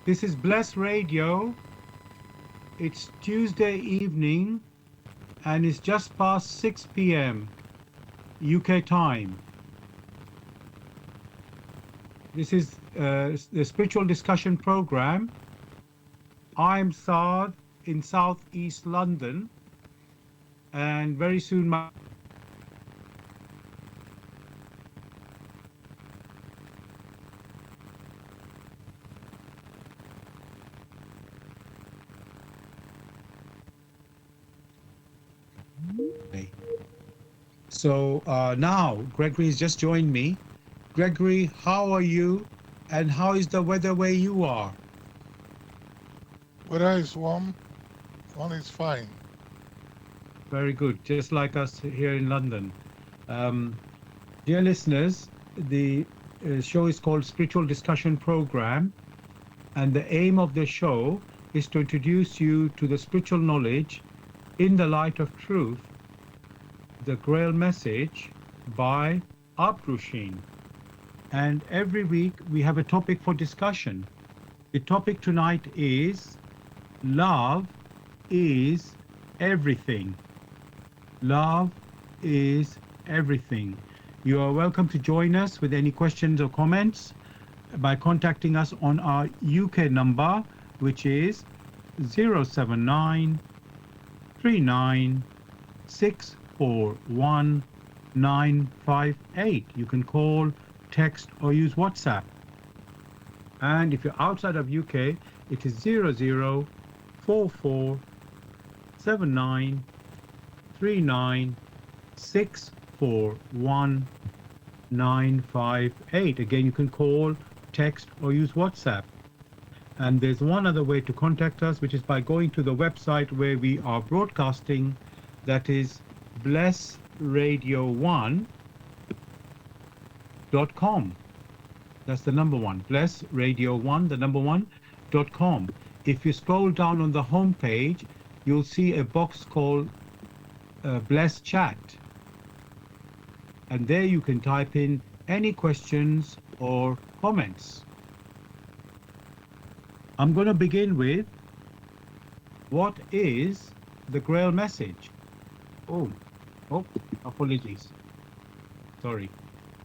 This is Bless Radio. It's Tuesday evening and it's just past 6 p.m. UK time. This is the spiritual discussion program. I'm Saad in southeast London, and very soon my now Gregory's just joined me. Gregory, how are you? And how is the weather where you are? Weather is warm. One is fine. Very good, just like us here in London. Um, Dear listeners, the show is called Spiritual Discussion Program, and the aim of the show is to introduce you to the spiritual knowledge in the light of truth, the Grail message by Abrushin. And every week we have a topic for discussion. The topic tonight is Love is Everything. Love is everything. You are welcome to join us with any questions or comments by contacting us on our UK number, which is 079 You can call, text, or use WhatsApp. And if you're outside of UK, it is 00447939641958. Again, you can call, text, or use WhatsApp. And there's one other way to contact us, which is by going to the website where we are broadcasting, that is blessradio1.com. That's the number one, blessradio1, the number one.com. If you scroll down on the home page, you'll see a box called Bless Chat. And there you can type in any questions or comments. I'm going to begin with, what is the Grail message? Oh, apologies. Sorry,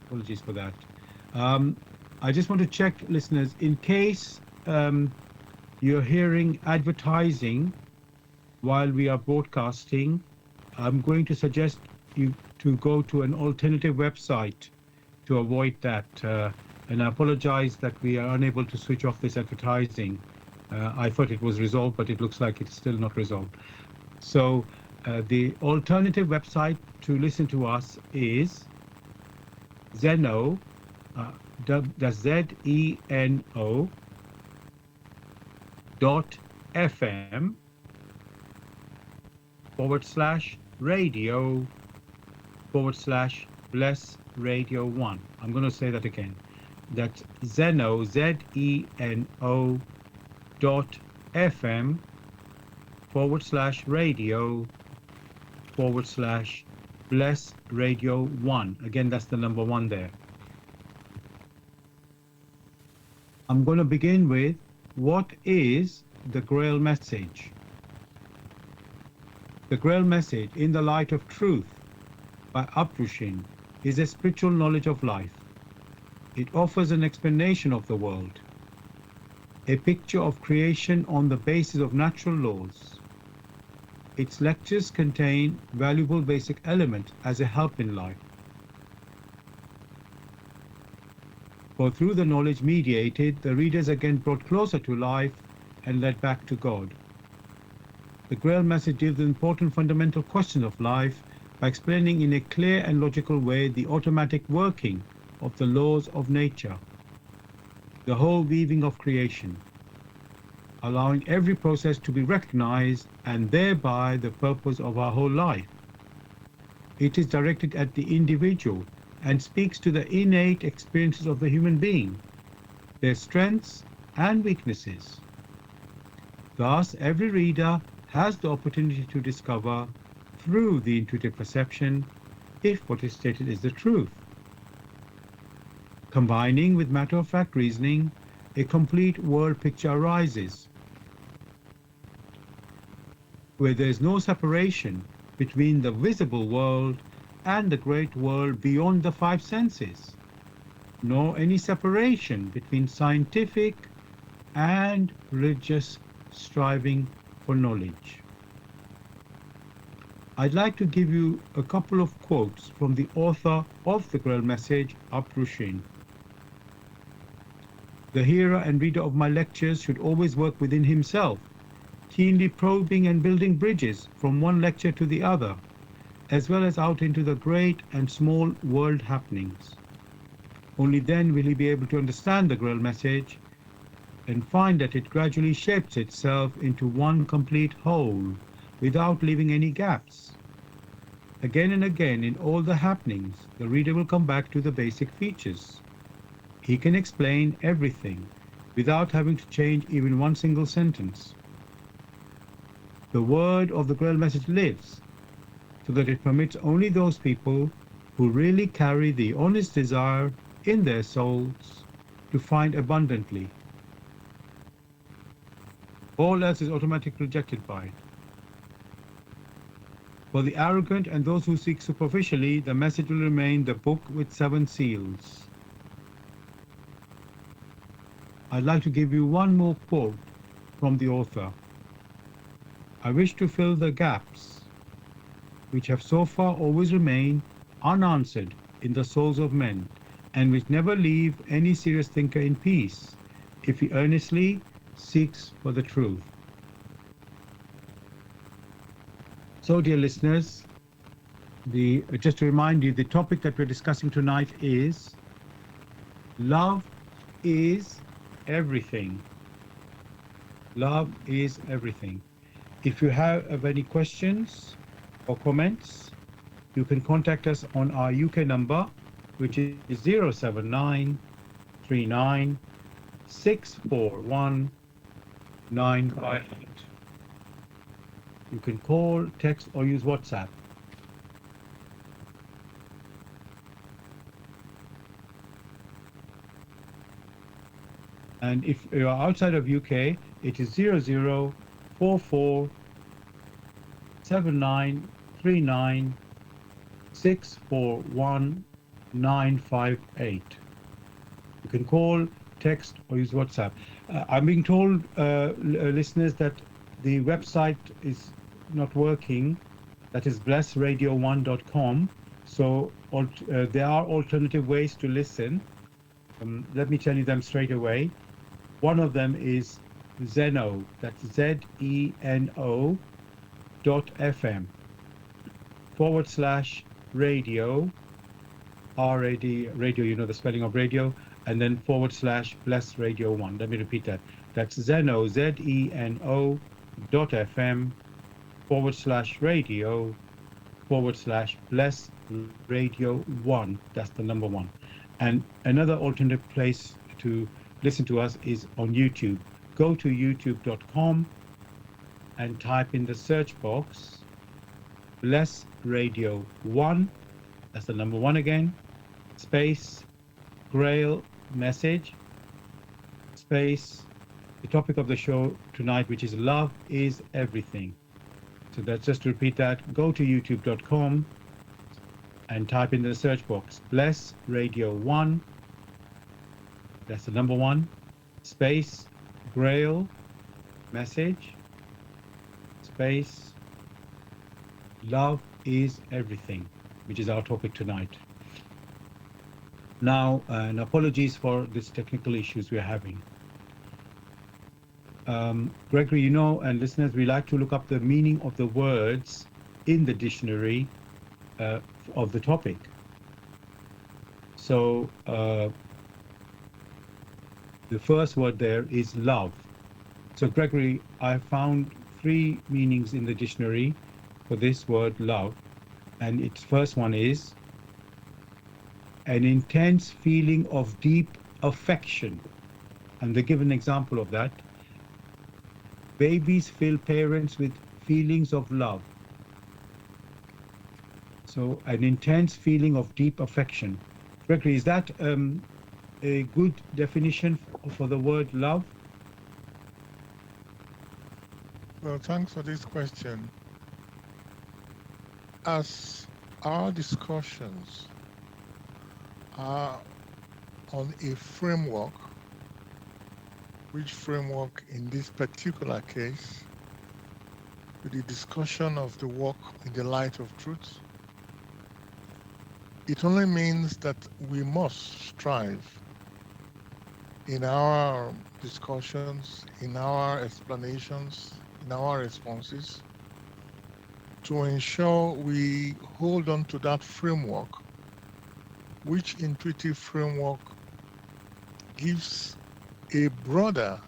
apologies for that. I just want to check, listeners, in case you're hearing advertising while we are broadcasting, I'm going to suggest you to go to an alternative website to avoid that. And I apologize that we are unable to switch off this advertising. I thought it was resolved, but it looks like it's still not resolved. So the alternative website to listen to us is Zeno, that's ZENO .fm /radio /bless radio 1. I'm going to say that again. That's Zeno, ZENO .fm /radio /bless radio 1. Again, that's the number 1 there. I'm going to begin with, what is the Grail message? The Grail message, in the light of truth, by Abrushin, is a spiritual knowledge of life. It offers an explanation of the world, a picture of creation on the basis of natural laws. Its lectures contain valuable basic elements as a help in life. For through the knowledge mediated, the reader is again brought closer to life and led back to God. The Grail message deals with important fundamental questions of life by explaining in a clear and logical way the automatic working of the laws of nature, the whole weaving of creation, allowing every process to be recognized and thereby the purpose of our whole life. It is directed at the individual and speaks to the innate experiences of the human being, their strengths and weaknesses. Thus, every reader has the opportunity to discover, through the intuitive perception, if what is stated is the truth. Combining with matter-of-fact reasoning, a complete world picture arises, where there is no separation between the visible world and the great world beyond the five senses, nor any separation between scientific and religious striving for knowledge. I'd like to give you a couple of quotes from the author of the Grail message, Rushin. The hearer and reader of my lectures should always work within himself, keenly probing and building bridges from one lecture to the other, as well as out into the great and small world happenings. Only then will he be able to understand the Grail message and find that it gradually shapes itself into one complete whole, without leaving any gaps. Again and again in all the happenings, the reader will come back to the basic features. He can explain everything without having to change even one single sentence. The word of the Grail message lives, so that it permits only those people who really carry the honest desire in their souls to find abundantly. All else is automatically rejected by it. For the arrogant and those who seek superficially, the message will remain the book with 7 seals. I'd like to give you one more quote from the author. I wish to fill the gaps which have so far always remained unanswered in the souls of men, and which never leave any serious thinker in peace, if he earnestly seeks for the truth. So, dear listeners, just to remind you, the topic that we're discussing tonight is love is everything. Love is everything. If you have any questions or comments, you can contact us on our UK number, which is 079 39 641 958. You can call, text, or use WhatsApp. And if you are outside of UK, it is 0044 7939 641 958. You can call, text, or use WhatsApp. I'm being told, listeners, that the website is not working. That is blessradio1.com. So there are alternative ways to listen. Let me tell you them straight away. One of them is Zeno. That's ZENO.FM /radio, RAD, radio, you know the spelling of radio, and then /Bless Radio 1. Let me repeat that. That's Zeno, ZENO.FM /radio /Bless Radio 1. That's the number 1. And another alternative place to listen to us is on YouTube. Go to youtube.com and type in the search box Bless Radio 1, that's the number 1 again, space, Grail message, space, the topic of the show tonight, which is love is everything. So that's just to repeat that. Go to youtube.com and type in the search box Bless Radio 1, that's the number 1, space, Grail message, space, love is everything, which is our topic tonight. Now, and apologies for these technical issues we're having. Gregory, you know, and listeners, we like to look up the meaning of the words in the dictionary of the topic. So, the first word there is love. So, Gregory, I found 3 meanings in the dictionary for this word love, and its first one is an intense feeling of deep affection, and they give an example of that. Babies fill parents with feelings of love. So an intense feeling of deep affection. Gregory, is that a good definition for the word love? Well, thanks for this question. As our discussions are on a framework, which framework in this particular case, with the discussion of the work in the light of truth, it only means that we must strive in our discussions, in our explanations, in our responses, to ensure we hold on to that framework, which intuitive framework gives a broader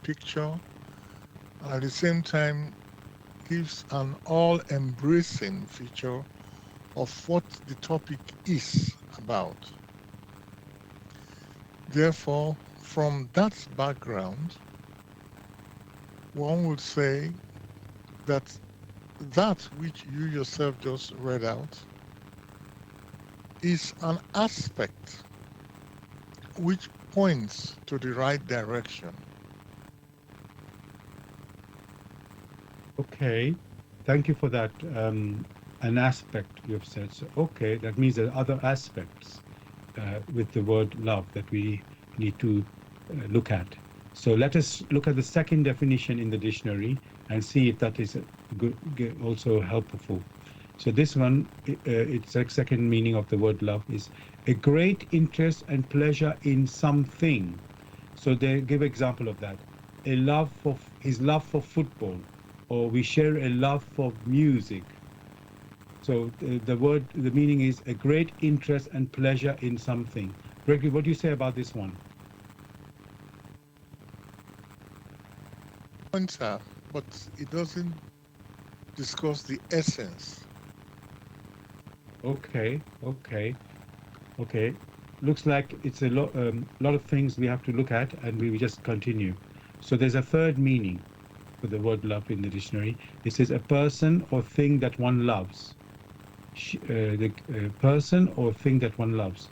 picture and at the same time gives an all-embracing feature of what the topic is about. Therefore, from that background, one would say that that which you yourself just read out is an aspect which points to the right direction. Okay, thank you for that. An aspect you've said. So, okay, that means there are other aspects with the word love that we need to look at. So let us look at the second definition in the dictionary and see if that is also helpful. So this one, its second meaning of the word love is a great interest and pleasure in something. So they give example of that. A love for his love for football, or we share a love for music. So the meaning is a great interest and pleasure in something. Gregory, what do you say about this one? Pointer, but it doesn't discuss the essence. Okay, okay, okay. Looks like it's a lot of things we have to look at, and we will just continue. So there's a third meaning for the word love in the dictionary. It says a person or thing that one loves. The person or thing that one loves.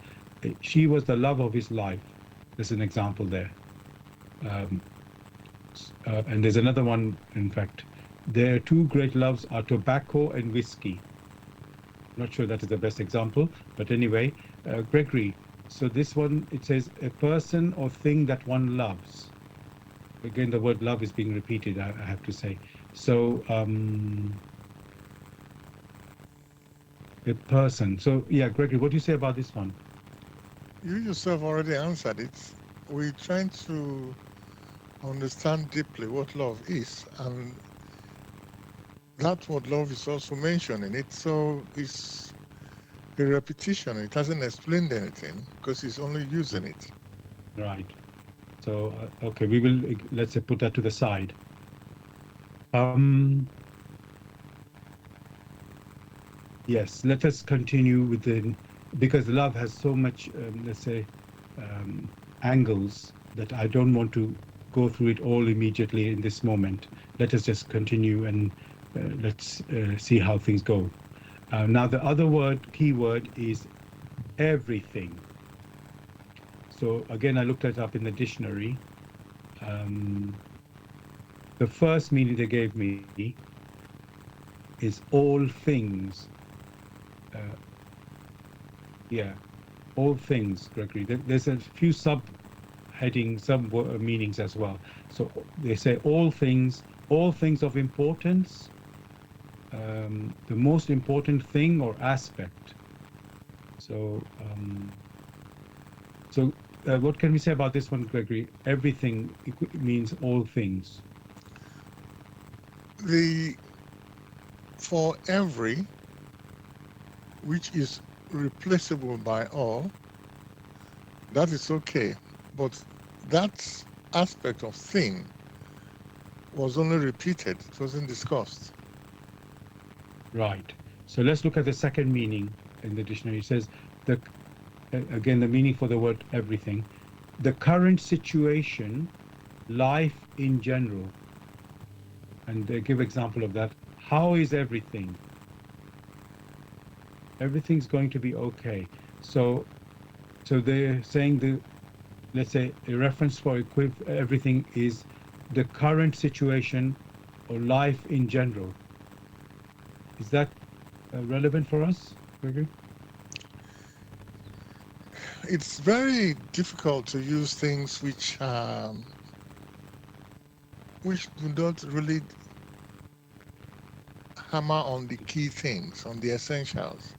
She was the love of his life. There's an example there. Um, and there's another one, in fact. Their two great loves are tobacco and whiskey. Not sure that is the best example, but anyway, Gregory. So this one, it says a person or thing that one loves. Again, the word love is being repeated, I have to say. So a person. So yeah, Gregory, what do you say about this one? You yourself already answered it. We're trying to understand deeply what love is, and that's what love is also mentioned in it. So it's a repetition. It hasn't explained anything because it's only using it. Right. So okay, we will let's say put that to the side. Um, yes, let us continue with the because love has so much, let's say, um, angles that I don't want to go through it all immediately in this moment. Let us just continue and let's see how things go. Now, the other keyword is everything. So again, I looked it up in the dictionary. Um, the first meaning they gave me is all things. Uh, yeah, all things, Gregory. There's a few subheadings, some meanings as well. So they say all things of importance, the most important thing or aspect. So, what can we say about this one, Gregory? Everything means all things. The for every, which is replaceable by all, that is okay. But that aspect of thing was only repeated, it wasn't discussed. Right. So let's look at the second meaning in the dictionary. It says the again the meaning for the word everything, the current situation, life in general. And they give example of that. How is everything? Everything's going to be okay. So they're saying let's say a reference for everything is the current situation or life in general. Is that relevant for us, Gregory? It's very difficult to use things which do not really hammer on the key things, on the essentials.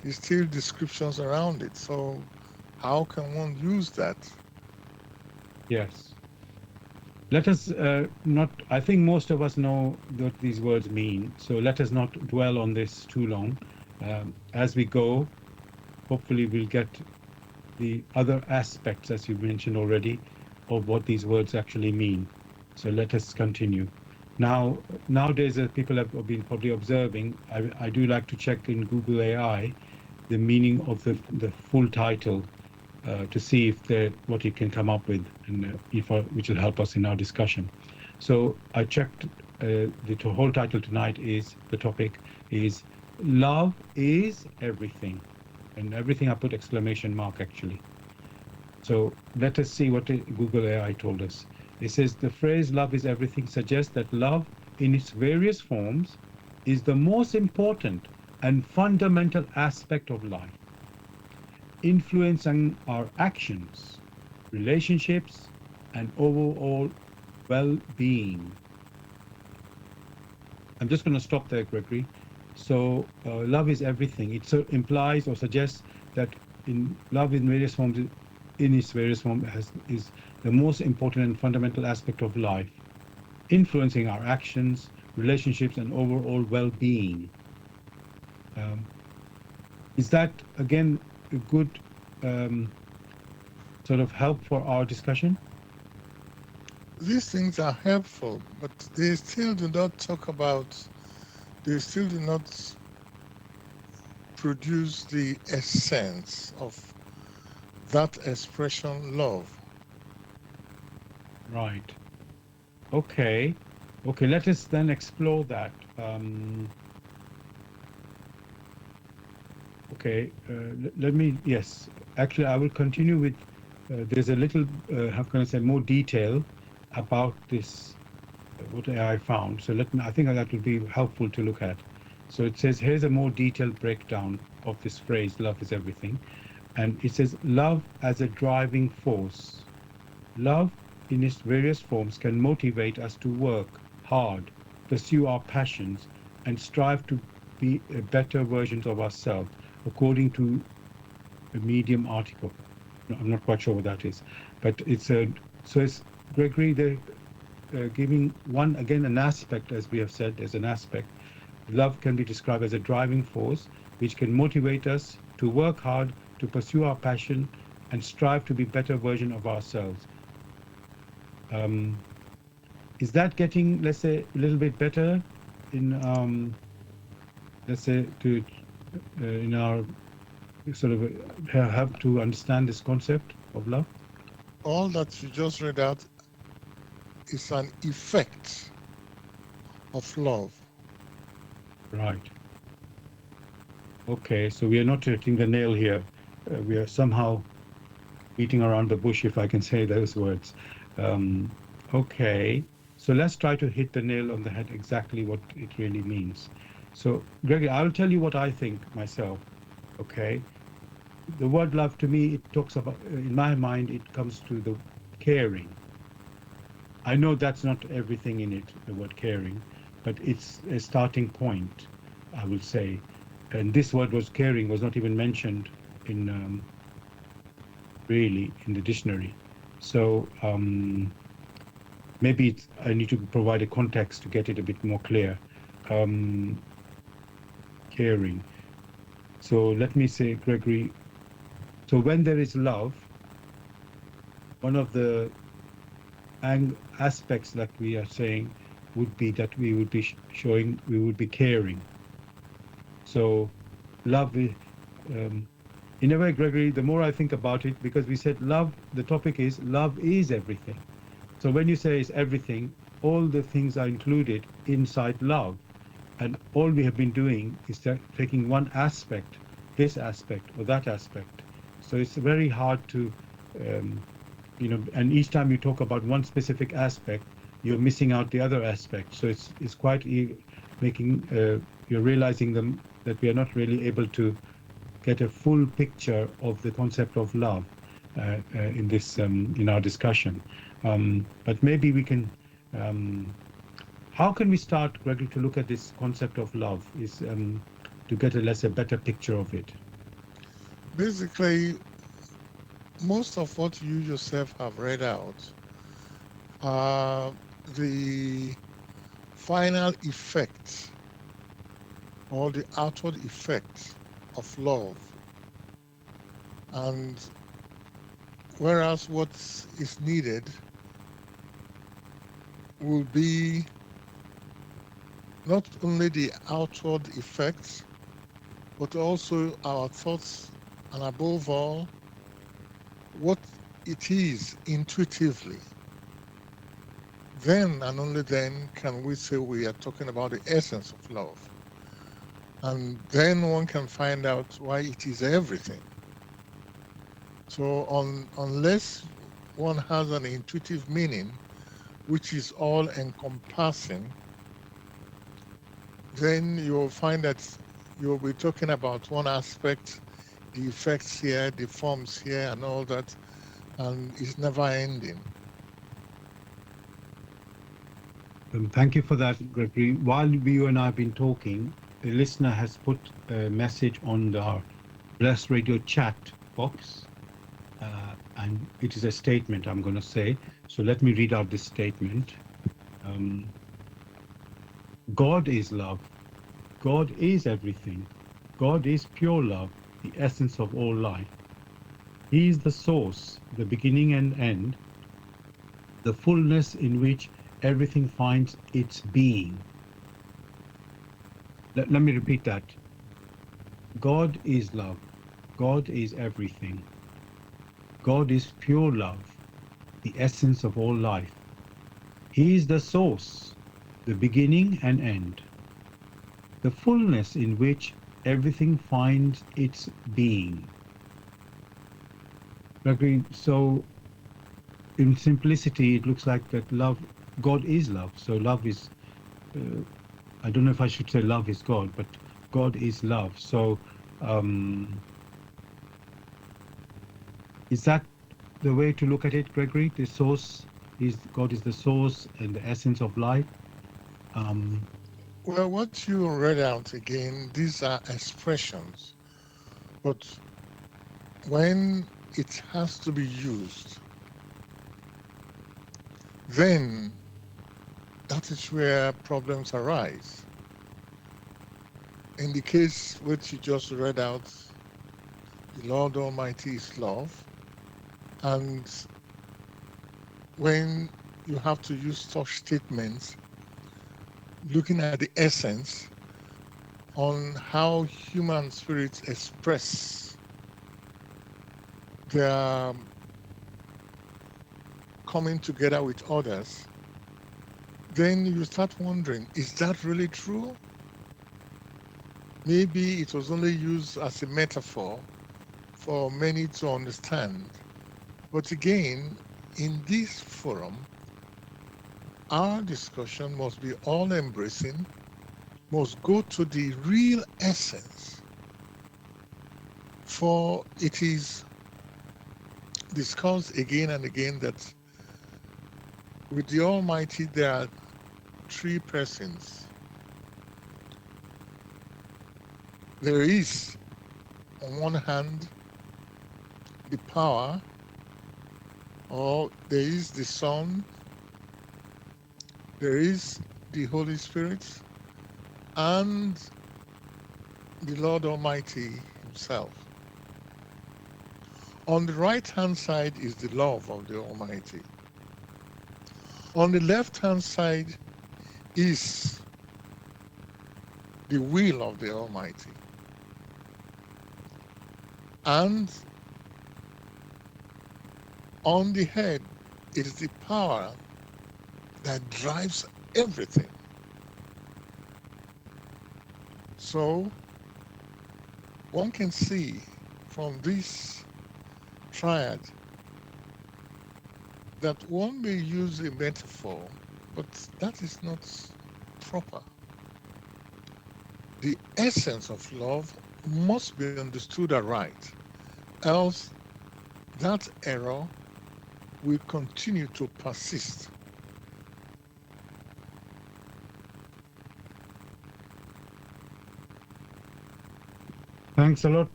It's still descriptions around it. So how can one use that? Yes. Let us not, I think most of us know what these words mean, so let us not dwell on this too long. As we go, hopefully we'll get the other aspects, as you mentioned already, of what these words actually mean. So let us continue. Now, nowadays, people have been probably observing, I do like to check in Google AI the meaning of the full title to see if what you can come up with, and which will help us in our discussion. So I checked the whole title tonight is the topic is love is everything, and everything I put exclamation mark actually. So let us see what Google AI told us. It says the phrase love is everything suggests that love in its various forms is the most important and fundamental aspect of life, influencing our actions, relationships, and overall well being. I'm just going to stop there, Gregory. So, love is everything. It implies or suggests that in love in various forms, in its various forms, is the most important and fundamental aspect of life, influencing our actions, relationships, and overall well being. Um, is that, again, a good um, sort of help for our discussion? These things are helpful, but they still do not talk about, they still do not produce the essence of that expression love. Right. Okay. Okay, let us then explore that. Okay, let me, yes, actually, I will continue with, there's a little, how can I say, more detail about this, what I found. So I think that would be helpful to look at. So it says, here's a more detailed breakdown of this phrase, love is everything. And it says, love as a driving force. Love in its various forms can motivate us to work hard, pursue our passions, and strive to be better versions of ourselves, according to a Medium article. No, I'm not quite sure what that is, but it's a so it's Gregory. They're giving one again an aspect, as we have said, as an aspect. Love can be described as a driving force which can motivate us to work hard, to pursue our passion, and strive to be better version of ourselves. Um, is that getting, let's say, a little bit better in, let's say, to in our sort of have to understand this concept of love? All that you just read out is an effect of love. Right. Okay, so we are not hitting the nail here. We are somehow beating around the bush, if I can say those words. Um, okay, so let's try to hit the nail on the head exactly what it really means. So, Gregory, I'll tell you what I think myself. Okay, the word love to me, it talks about, in my mind, it comes to the caring. I know that's not everything in it, the word caring, but it's a starting point, I will say. And this word was caring was not even mentioned in really in the dictionary. So maybe I need to provide a context to get it a bit more clear. Um, caring. So let me say, Gregory. So when there is love, one of the aspects that we are saying would be that we would be showing, we would be caring. So love, um, in a way, Gregory, the more I think about it, because we said love, the topic is love is everything. So when you say it's everything, all the things are included inside love. And all we have been doing is taking one aspect, this aspect or that aspect. So it's very hard to and each time you talk about one specific aspect, you're missing out the other aspect. So it's quite making you're realizing them that we are not really able to get a full picture of the concept of love in this in our discussion. But maybe we can. How can we start, Gregory, to look at this concept of love? Is to get a better picture of it. Basically, most of what you yourself have read out are the final effect or the outward effect of love. And whereas what is needed will be not only the outward effects, but also our thoughts, and above all, what it is intuitively. Then and only then can we say we are talking about the essence of love. And then one can find out why it is everything. So unless one has an intuitive meaning, which is all encompassing, then you'll find that you'll be talking about one aspect, the effects here, the forms here, and all that, and it's never ending. Thank you for that, Gregory. While you and I have been talking, a listener has put a message on our Bless Radio chat box, and it is a statement I'm going to say. So let me read out this statement. Um, God is love. God is everything. God is pure love, the essence of all life. He is the source, the beginning and end, the fullness in which everything finds its being. Let me repeat that. God is love. God is everything. God is pure love, the essence of all life. He is the source, the beginning and end, the fullness in which everything finds its being. Gregory, so in simplicity, it looks like that love, God is love. So love is, uh, I don't know if I should say love is God, but God is love. So um, is that the way to look at it, Gregory? The source is God is the source and the essence of life. Um, Well, what you read out again, these are expressions, but when it has to be used, then that is where problems arise. In the case which you just read out, the Lord Almighty is love, and when you have to use such statements, looking at the essence on how human spirits express their coming together with others, then you start wondering, is that really true? Maybe it was only used as a metaphor for many to understand. But again, in this forum, our discussion must be all embracing, must go to the real essence. For it is discussed again and again that with the Almighty there are three persons. There is, on one hand, the power, or there is the Son, there is the Holy Spirit, and the Lord Almighty Himself. On the right-hand side is the love of the Almighty. On the left-hand side is the will of the Almighty. And on the head is the power that drives everything. So one can see from this triad that one may use a metaphor, but that is not proper. The essence of love must be understood aright, else that error will continue to persist. Thanks a lot,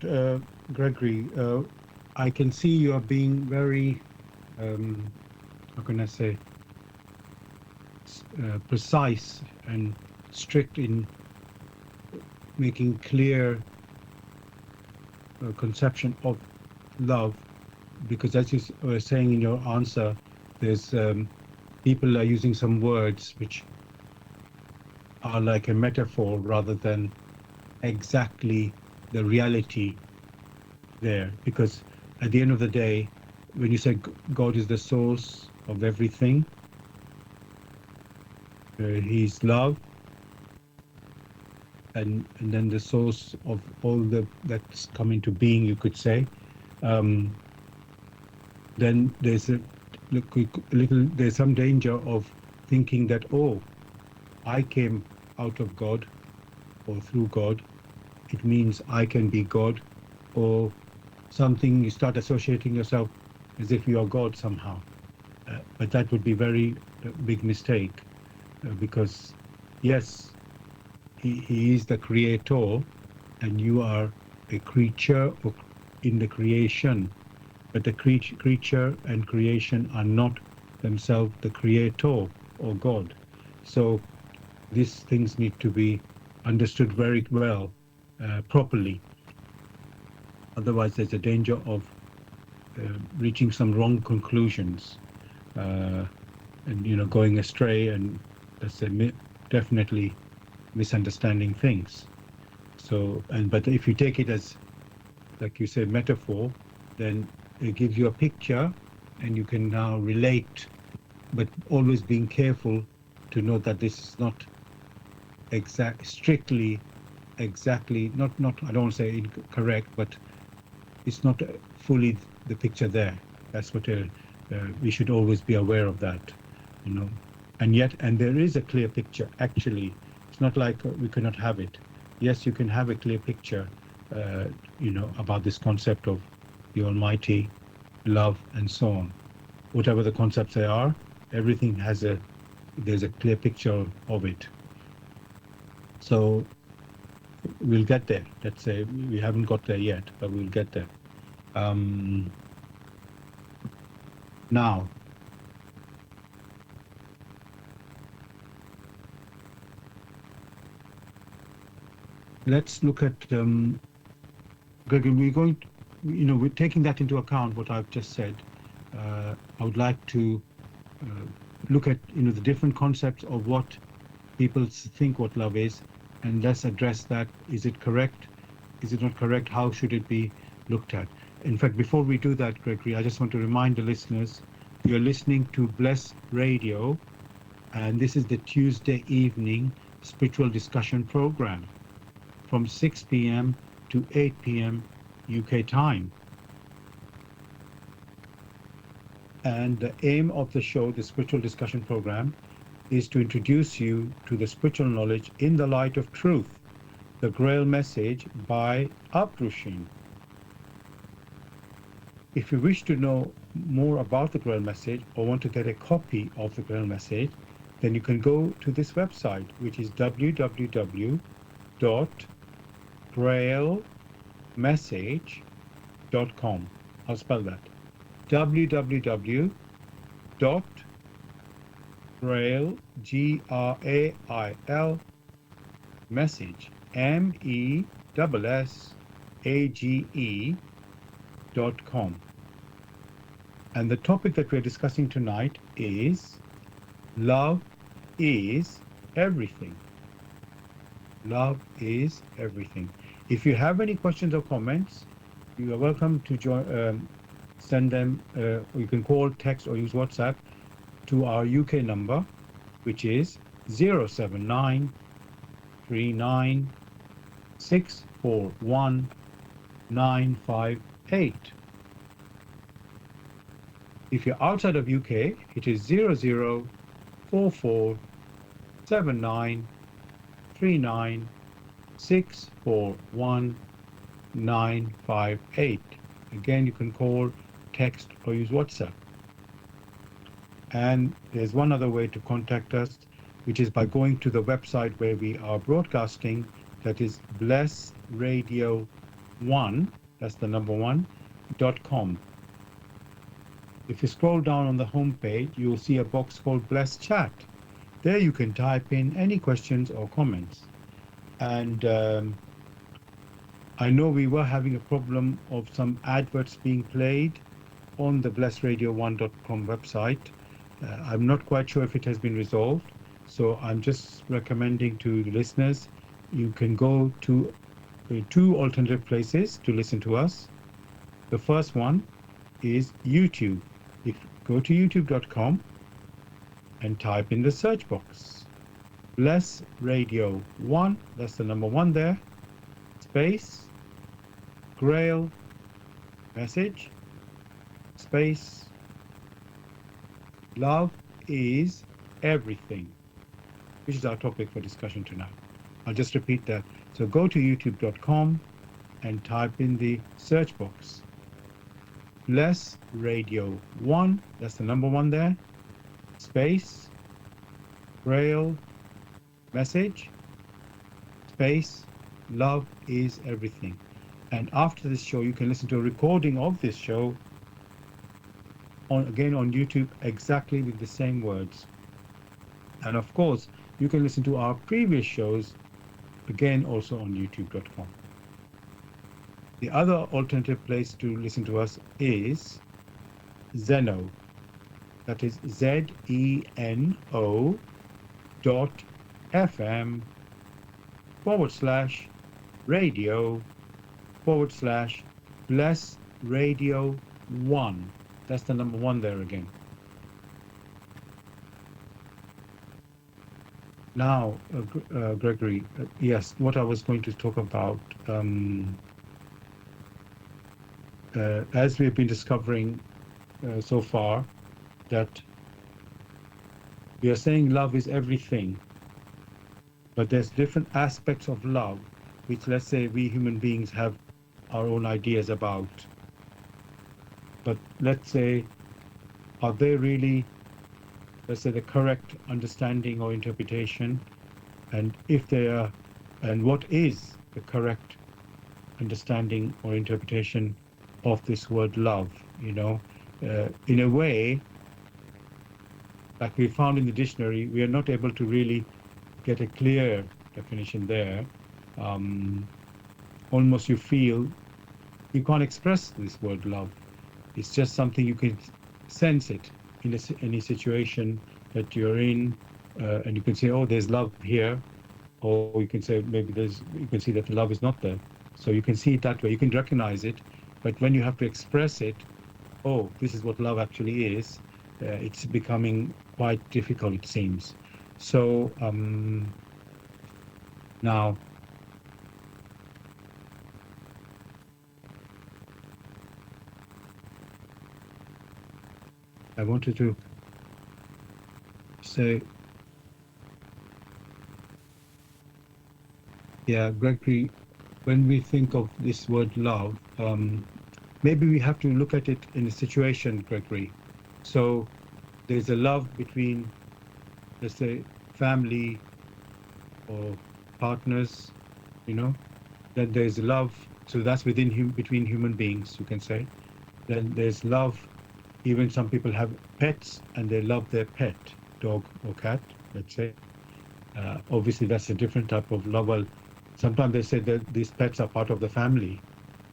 Gregory. I can see you are being very, how can I say, precise and strict in making clear conception of love, because as you were saying in your answer, there's people are using some words which are like a metaphor rather than exactly the reality there. Because at the end of the day, when you say God is the source of everything, He's love, and then the source of all that's come into being, you could say. Um, then there's a little there's some danger of thinking that, oh, I came out of God or through God, it means I can be God, or something. You start associating yourself as if you are God somehow. But that would be very big mistake, because yes, he is the creator and you are a creature in the creation, but the creature and creation are not themselves the creator or God. So these things need to be understood very well, properly. Otherwise, there's a danger of reaching some wrong conclusions, uh, and going astray, and let's say definitely misunderstanding things. So, but if you take it as, like you say, metaphor, then it gives you a picture, and you can now relate, but always being careful to know that this is not strictly exactly, not I don't want to say incorrect, but it's not fully the picture there. That's what we should always be aware of that, you know. And there is a clear picture. Actually, it's not like we cannot have it. Yes, you can have a clear picture, about this concept of the Almighty, love, and so on. Whatever the concepts they are, everything there's a clear picture of it. So we'll get there. Let's say we haven't got there yet, but we'll get there. Um, Now, let's look at, Gregory, we're taking that into account, what I've just said. I would like to uh, look at, the different concepts of what people think what love is, and let's address that. Is it correct? Is it not correct? How should it be looked at? In fact, before we do that, Gregory, I just want to remind the listeners, you're listening to Bless Radio, and this is the Tuesday evening spiritual discussion program from 6 p.m. to 8 p.m. UK time. And the aim of the show, the spiritual discussion program, is to introduce you to the spiritual knowledge in the light of truth, the Grail message by Abrushin. If you wish to know more about the Grail message or want to get a copy of the Grail message, then you can go to this website, which is www.grailmessage.com. I'll spell that. www.grail, Grail, message, MESSAGE.com. And the topic that we're discussing tonight is love is everything. Love is everything. If you have any questions or comments, you are welcome to send them. You can call, text, or use WhatsApp to our UK number, which is 079 39 641 958. If you're outside of UK, it is 00447939641958. Again, you can call, text, or use WhatsApp. And there's one other way to contact us, which is by going to the website where we are broadcasting. That is blessradio1, that's the number one, .com. If you scroll down on the homepage, you'll see a box called Bless Chat. There you can type in any questions or comments. And I know we were having a problem of some adverts being played on the blessradio1.com website. I'm not quite sure if it has been resolved. So I'm just recommending to the listeners, you can go to two alternative places to listen to us. The first one is YouTube. If go to youtube.com and type in the search box, Bless Radio 1, that's the number one there, space, Grail, message, space, love is everything, which is our topic for discussion tonight. I'll just repeat that. So go to youtube.com and type in the search box, Bless Radio 1, that's the number one there, space, Grail, message, space, love is everything. And after this show, you can listen to a recording of this show again on YouTube, exactly with the same words. And of course, you can listen to our previous shows again also on youtube.com. The other alternative place to listen to us is Zeno. That is ZENO.FM/radio/bless radio 1. That's the number one there again. Now, Gregory, yes, what I was going to talk about, as we've been discovering so far, that we are saying love is everything, but there's different aspects of love, which, let's say, we human beings have our own ideas about. But let's say, are they really, let's say, the correct understanding or interpretation? And if they are, and what is the correct understanding or interpretation of this word love? You know, in a way, like we found in the dictionary, we are not able to really get a clear definition there. Almost you feel you can't express this word love. It's just something you can sense it in any situation that you're in, and you can say, oh, there's love here, or you can say maybe you can see that the love is not there. So you can see it that way, you can recognize it, but when you have to express it, oh, this is what love actually is, it's becoming quite difficult, it seems. So now, I wanted to say, yeah, Gregory, when we think of this word love, maybe we have to look at it in a situation, Gregory. So there's a love between, let's say, family or partners, you know. Then there's love, so that's between human beings, you can say. Then there's love. Even some people have pets and they love their pet, dog or cat, let's say. Obviously, that's a different type of love. Well, sometimes they say that these pets are part of the family.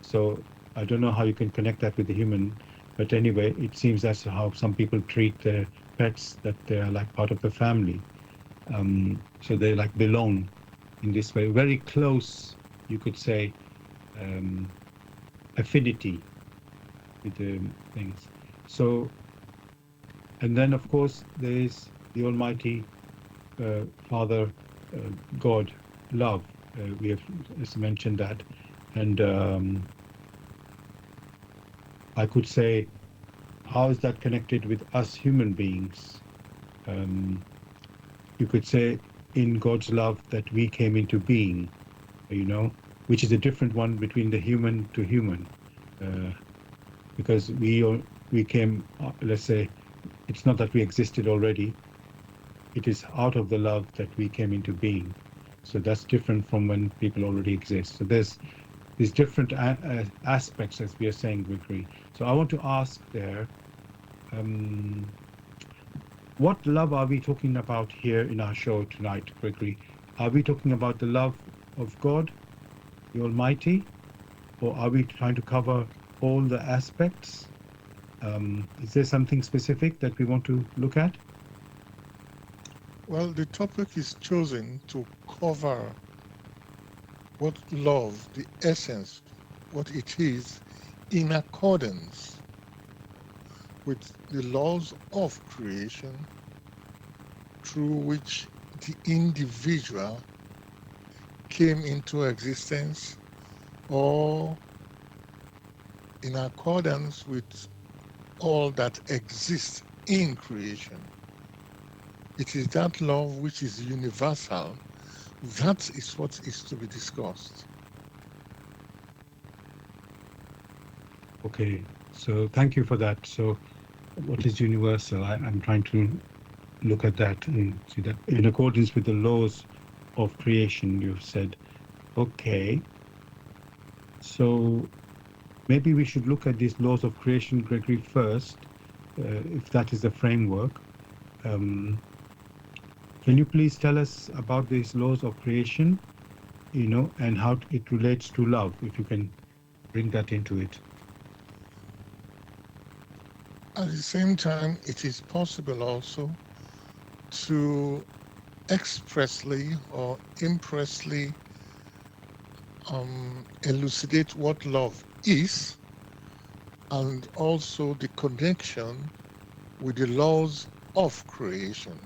So I don't know how you can connect that with the human. But anyway, it seems that's how some people treat their pets, that they are like part of the family. So they like belong in this way. Very close, you could say, affinity with the things. So, and then of course there is the Almighty Father, God, love. We have just mentioned that, and I could say how is that connected with us human beings? Um, you could say in God's love that we came into being, you know, which is a different one between the human to human, uh, because we came, let's say, it's not that we existed already. It is out of the love that we came into being. So that's different from when people already exist. So there's these different aspects, as we are saying, Gregory. So I want to ask there, um, what love are we talking about here in our show tonight, Gregory? Are we talking about the love of God, the Almighty, or are we trying to cover all the aspects? Is there something specific that we want to look at? Well, the topic is chosen to cover what love, the essence, what it is, in accordance with the laws of creation through which the individual came into existence, or in accordance with all that exists in creation. It is that love which is universal. That is what is to be discussed. Okay, so thank you for that. So what is universal? I'm trying to look at that and see that in accordance with the laws of creation, you've said. Okay, so maybe we should look at these laws of creation, Gregory, first, if that is the framework. Um, can you please tell us about these laws of creation, and how it relates to love, if you can bring that into it? At the same time, it is possible also to expressly or impressly elucidate what love is, and also the connection with the laws of creation.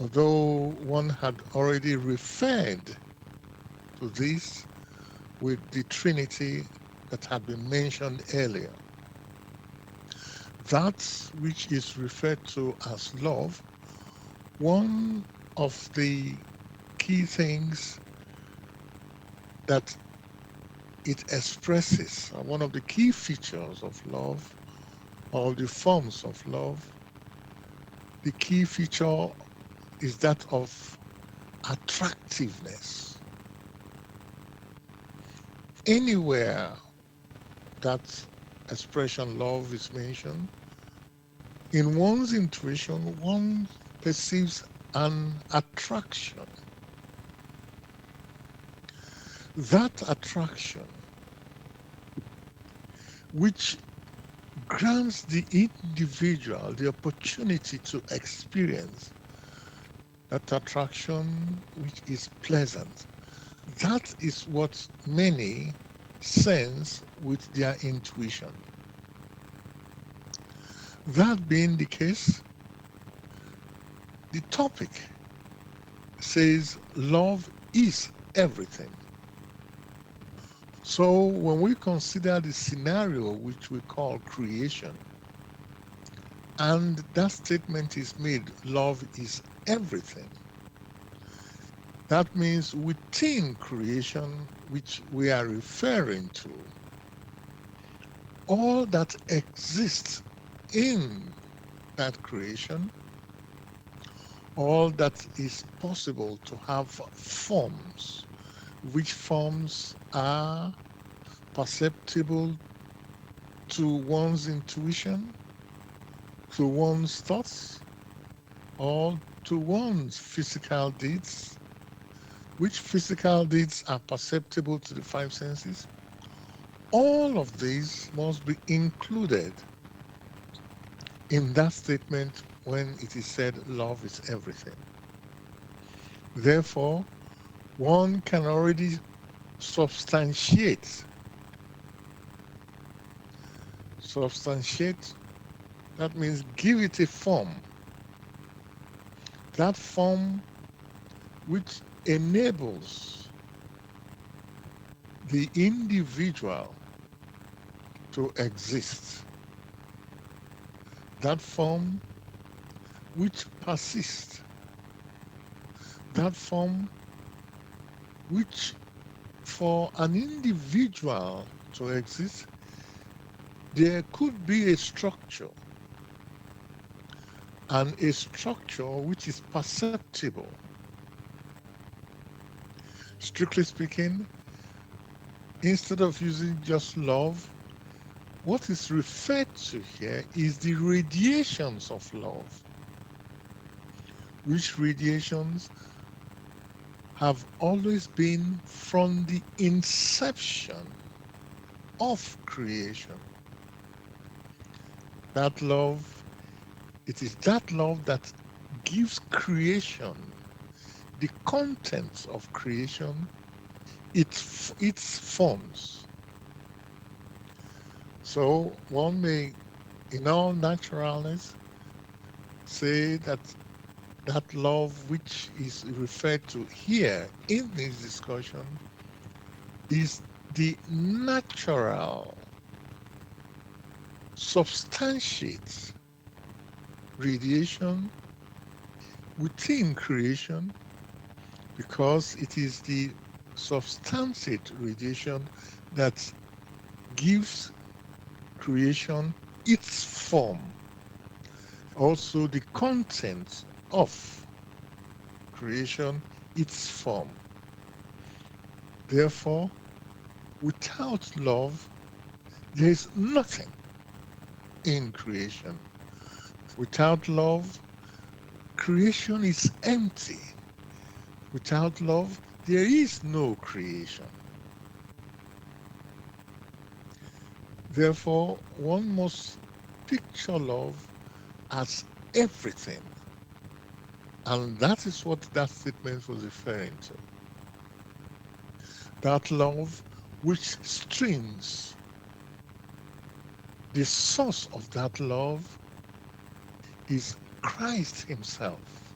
Although one had already referred to this with the Trinity that had been mentioned earlier. That which is referred to as love, one of the key things that it expresses, one of the key features of love, or the forms of love, the key feature is that of attractiveness. Anywhere that expression love is mentioned, in one's intuition, one perceives an attraction. That attraction, which grants the individual the opportunity to experience that attraction which is pleasant. That is what many sense with their intuition. That being the case, the topic says love is everything. So when we consider the scenario which we call creation, and that statement is made, love is everything, that means within creation, which we are referring to, all that exists in that creation, all that is possible to have forms, which forms are perceptible to one's intuition, to one's thoughts, or to one's physical deeds, which physical deeds are perceptible to the five senses. All of these must be included in that statement when it is said love is everything. Therefore, one can already substantiate. Substantiate, that means give it a form. That form which enables the individual to exist. that form which persists, that form which for an individual to exist, there could be a structure, and a structure which is perceptible. Strictly speaking, instead of using just love, what is referred to here is the radiations of love, which radiations have always been from the inception of creation. That love, it is that love that gives creation, the contents of creation, its forms. So one may, in all naturalness, say that that love which is referred to here in this discussion is the natural substantiate radiation within creation, because it is the substantiate radiation that gives creation its form, also the content of creation its form. Therefore, without love, there is nothing in creation. Without love, creation is empty. Without love, there is no creation. Therefore, one must picture love as everything. And that is what that statement was referring to. That love which streams, the source of that love is Christ Himself.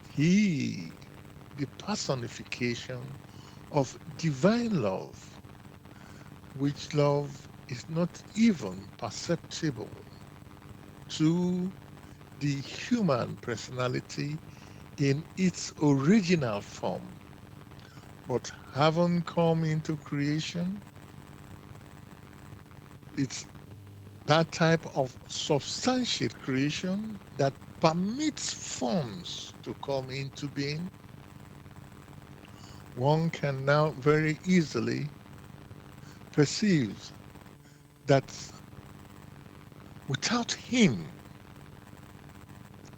He, the personification of divine love, which love is not even perceptible to the human personality in its original form, but having come into creation, it's that type of substantiate creation that permits forms to come into being. One can now very easily perceive that without Him,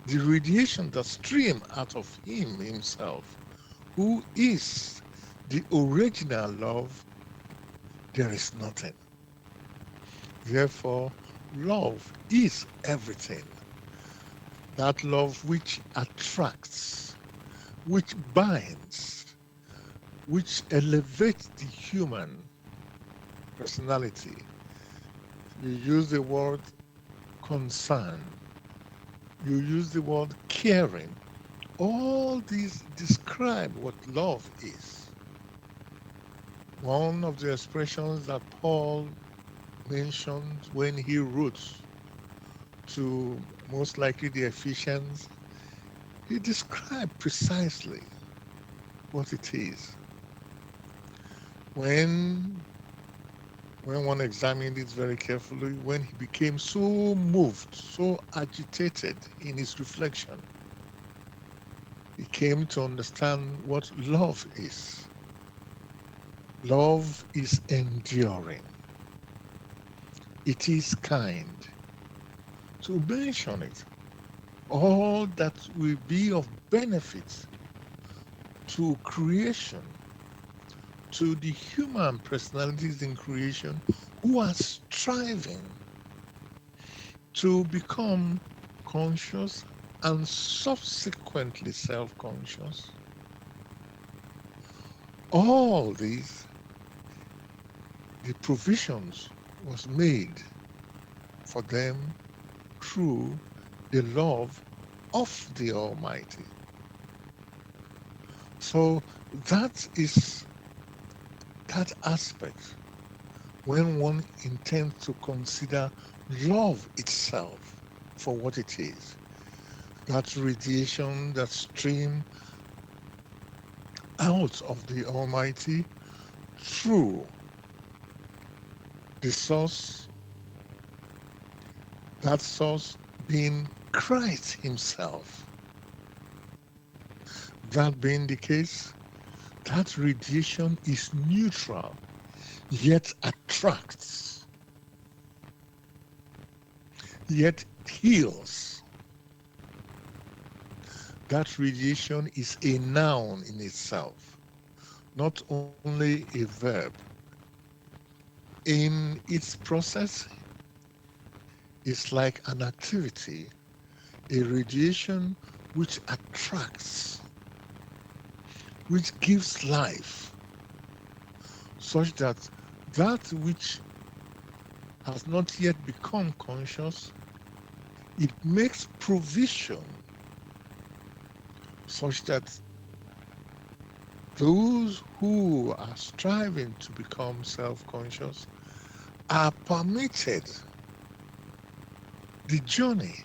the radiation that stream out of Him Himself, who is the original love, there is nothing. Therefore, love is everything. That love which attracts, which binds, which elevates the human personality. You use the word concern, you use the word caring. All these describe what love is. One of the expressions that Paul mentioned when he wrote to most likely the Ephesians, he described precisely what it is. When one examined it very carefully, when he became so moved, so agitated in his reflection, he came to understand what love is. Love is enduring. It is kind. To mention it, all that will be of benefit to creation, to the human personalities in creation who are striving to become conscious and subsequently self-conscious. All these, the provisions was made for them through the love of the Almighty. So that is that aspect when one intends to consider love itself for what it is. That radiation that stream out of the Almighty through the source, that source being Christ Himself. That being the case, that radiation is neutral, yet attracts, yet heals. That radiation is a noun in itself, not only a verb. In its process, it's like an activity, a radiation which attracts, which gives life, such that that which has not yet become conscious, it makes provision such that those who are striving to become self-conscious are permitted the journey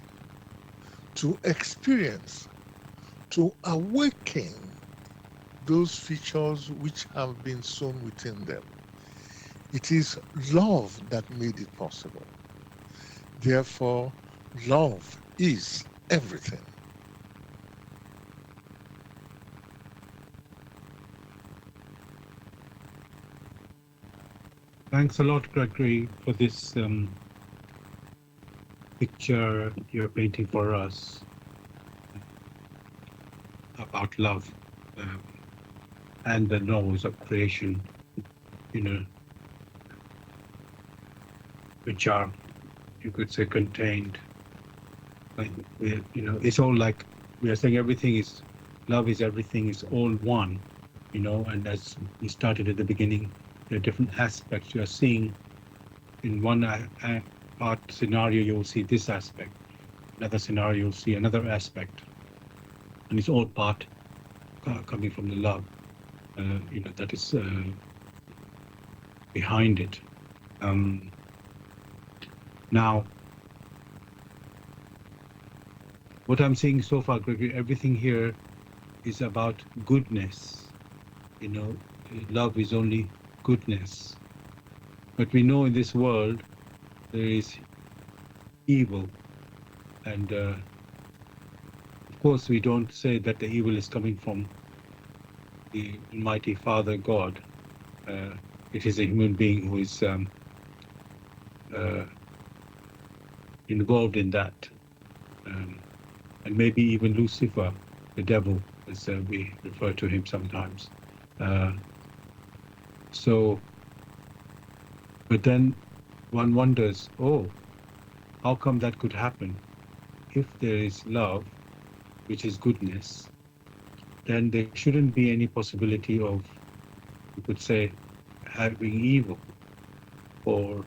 to experience, to awaken those features which have been sown within them. It is love that made it possible. Therefore, love is everything. Thanks a lot, Gregory, for this picture you're painting for us about love and the laws of creation, you know, which are, you could say, contained. Like, it's all like we are saying everything is, love is everything, is all one, and as we started at the beginning, there are different aspects. You are seeing in one part scenario, you'll see this aspect, another scenario, you'll see another aspect, and it's all part coming from the love, that is behind it. Now, what I'm seeing so far, Gregory, everything here is about goodness. Love is only goodness. But we know in this world there is evil. And of course, we don't say that the evil is coming from the Almighty Father God. It is a human being who is involved in that. And maybe even Lucifer, the devil, as we refer to him sometimes. But then one wonders, how come that could happen? If there is love, which is goodness, then there shouldn't be any possibility of, you could say, having evil or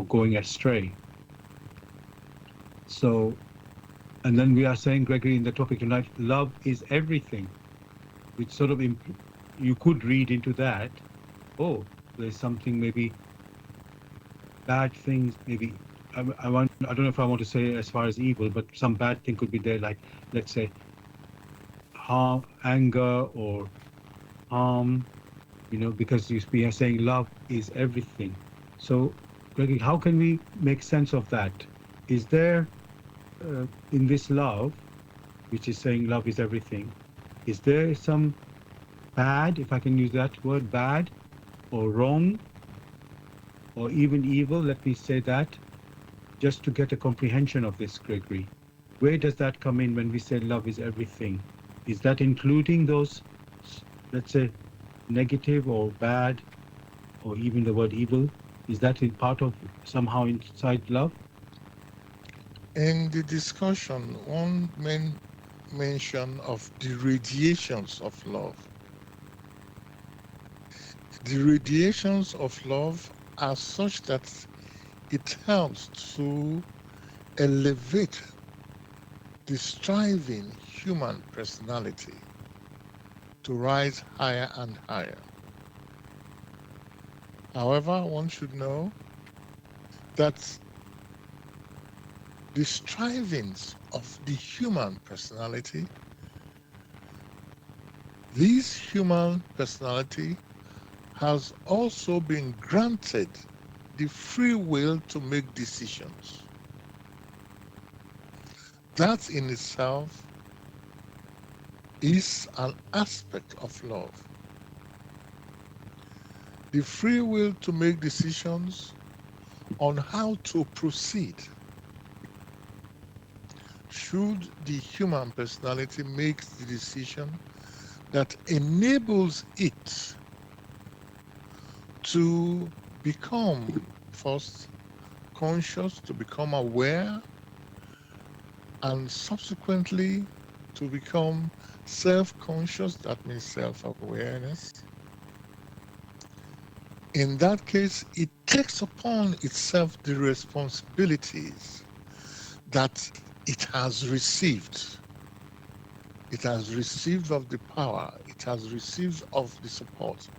going astray. So, and then we are saying, Gregory, in the topic tonight, love is everything, which sort of you could read into that, there's something, maybe bad things, maybe, I don't know if I want to say as far as evil, but some bad thing could be there, like, let's say, harm, anger, or harm, because we are saying love is everything. So, Gregory, how can we make sense of that? Is there, in this love, which is saying love is everything, is there some bad, if I can use that word, bad or wrong or even evil, let me say that, just to get a comprehension of this, Gregory? Where does that come in when we say love is everything? Is that including those, let's say, negative or bad, or even the word evil? Is that in part of somehow inside love? In the discussion, one main mention of the radiations of love. The radiations of love are such that it helps to elevate the striving human personality to rise higher and higher. However, one should know that the strivings of the human personality, this human personality has also been granted the free will to make decisions. That in itself is an aspect of love. The free will to make decisions on how to proceed. Should the human personality make the decision that enables it to become first conscious, to become aware, and subsequently to become self-conscious, that means self-awareness. In that case, it takes upon itself the responsibilities that it has received. It has received of the power, it has received of the support.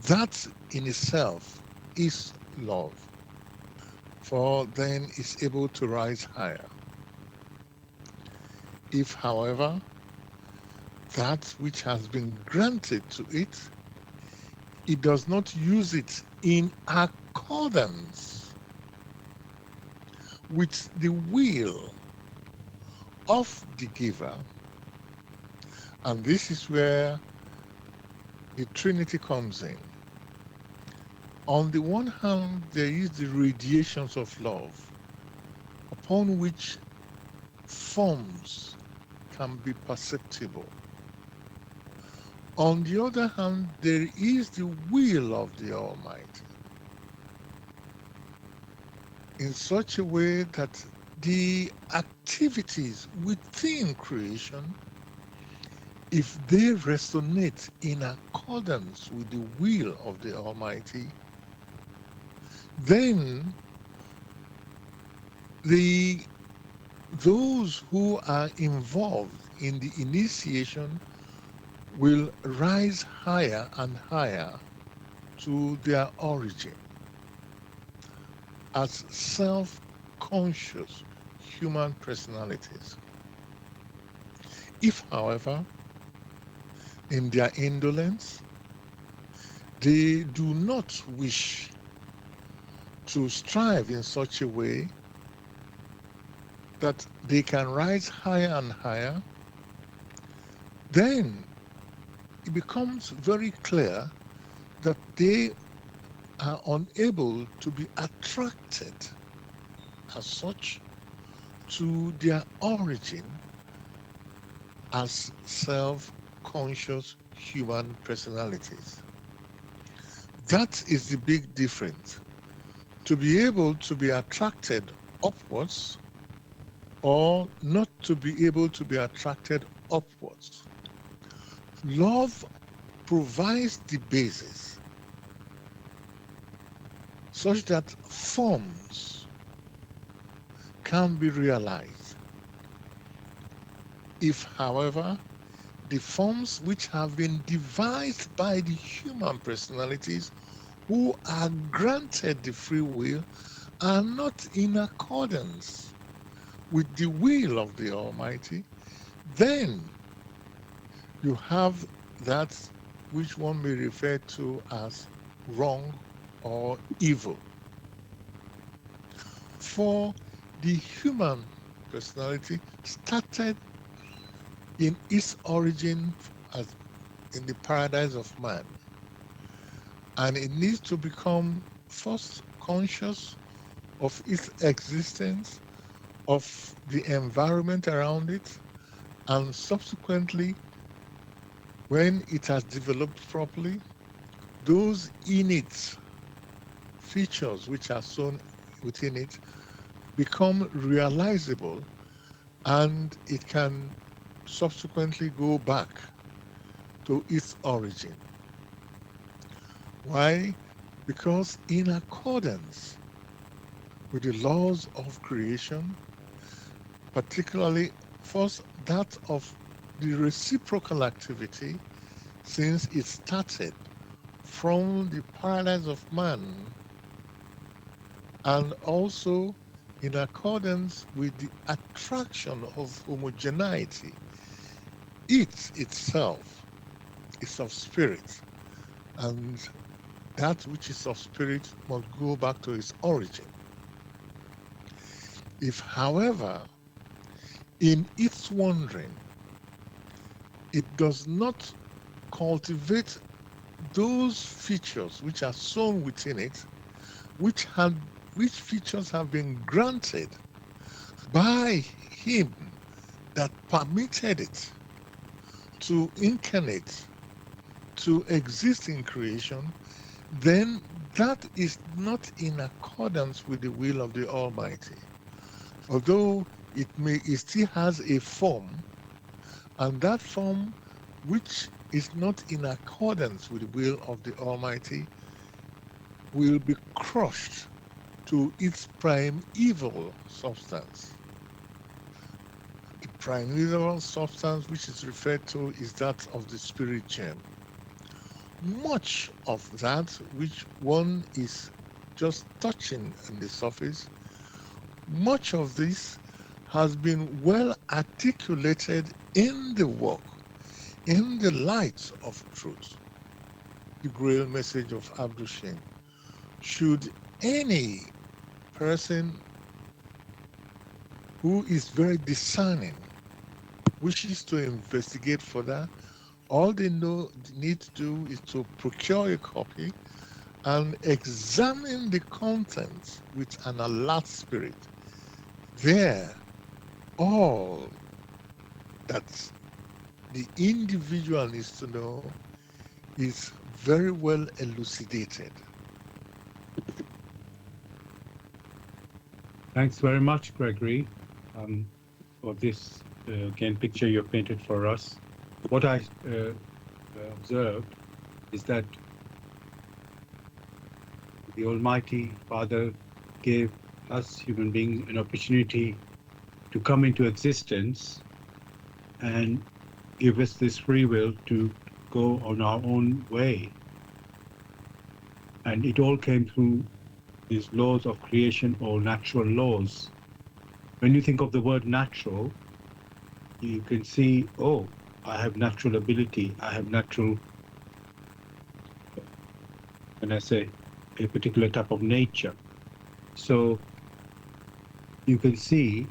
That in itself is love, for then it's able to rise higher. If, however, that which has been granted to it, it does not use it in accordance with the will of the giver, and this is where the Trinity comes in. On the one hand, there is the radiations of love, upon which forms can be perceptible. On the other hand, there is the will of the Almighty, in such a way that the activities within creation, if they resonate in accordance with the will of the Almighty, then those who are involved in the initiation will rise higher and higher to their origin as self-conscious human personalities. If, however, in their indolence, they do not wish to strive in such a way that they can rise higher and higher, then it becomes very clear that they are unable to be attracted as such to their origin as self-conscious human personalities. That is the big difference. To be able to be attracted upwards or not to be able to be attracted upwards. Love provides the basis such that forms can be realized. If, however, the forms which have been devised by the human personalities who are granted the free will are not in accordance with the will of the Almighty, then you have that which one may refer to as wrong or evil. For the human personality started in its origin as in the paradise of man, and it needs to become first conscious of its existence, of the environment around it, and subsequently, when it has developed properly, those innate features which are shown within it become realizable, and it can subsequently go back to its origin. Why? Because in accordance with the laws of creation, particularly first that of the reciprocal activity, since it started from the paradise of man, and also in accordance with the attraction of homogeneity. It itself is of spirit, and that which is of spirit must go back to its origin. If, however, in its wandering, it does not cultivate those features which are sown within it, which features have been granted by him that permitted it to incarnate, to exist in creation, then that is not in accordance with the will of the Almighty. Although it still has a form, and that form which is not in accordance with the will of the Almighty will be crushed to its primeval substance. The primeval substance which is referred to is that of the spirit germ. Much of that which one is just touching on the surface, much of this has been well articulated in the work, in the light of truth, the Grail message of Abdushin. Should any person who is very discerning wishes to investigate further, all they need to do is to procure a copy and examine the contents with an alert spirit. There, all that the individual needs to know is very well elucidated. Thanks very much, Gregory, for this again picture you've painted for us. What I observed is that the Almighty Father gave us human beings an opportunity to come into existence and give us this free will to go on our own way. And it all came through these laws of creation or natural laws. When you think of the word natural, you can see, oh, I have natural ability, I have natural, when I say a particular type of nature. So you can see,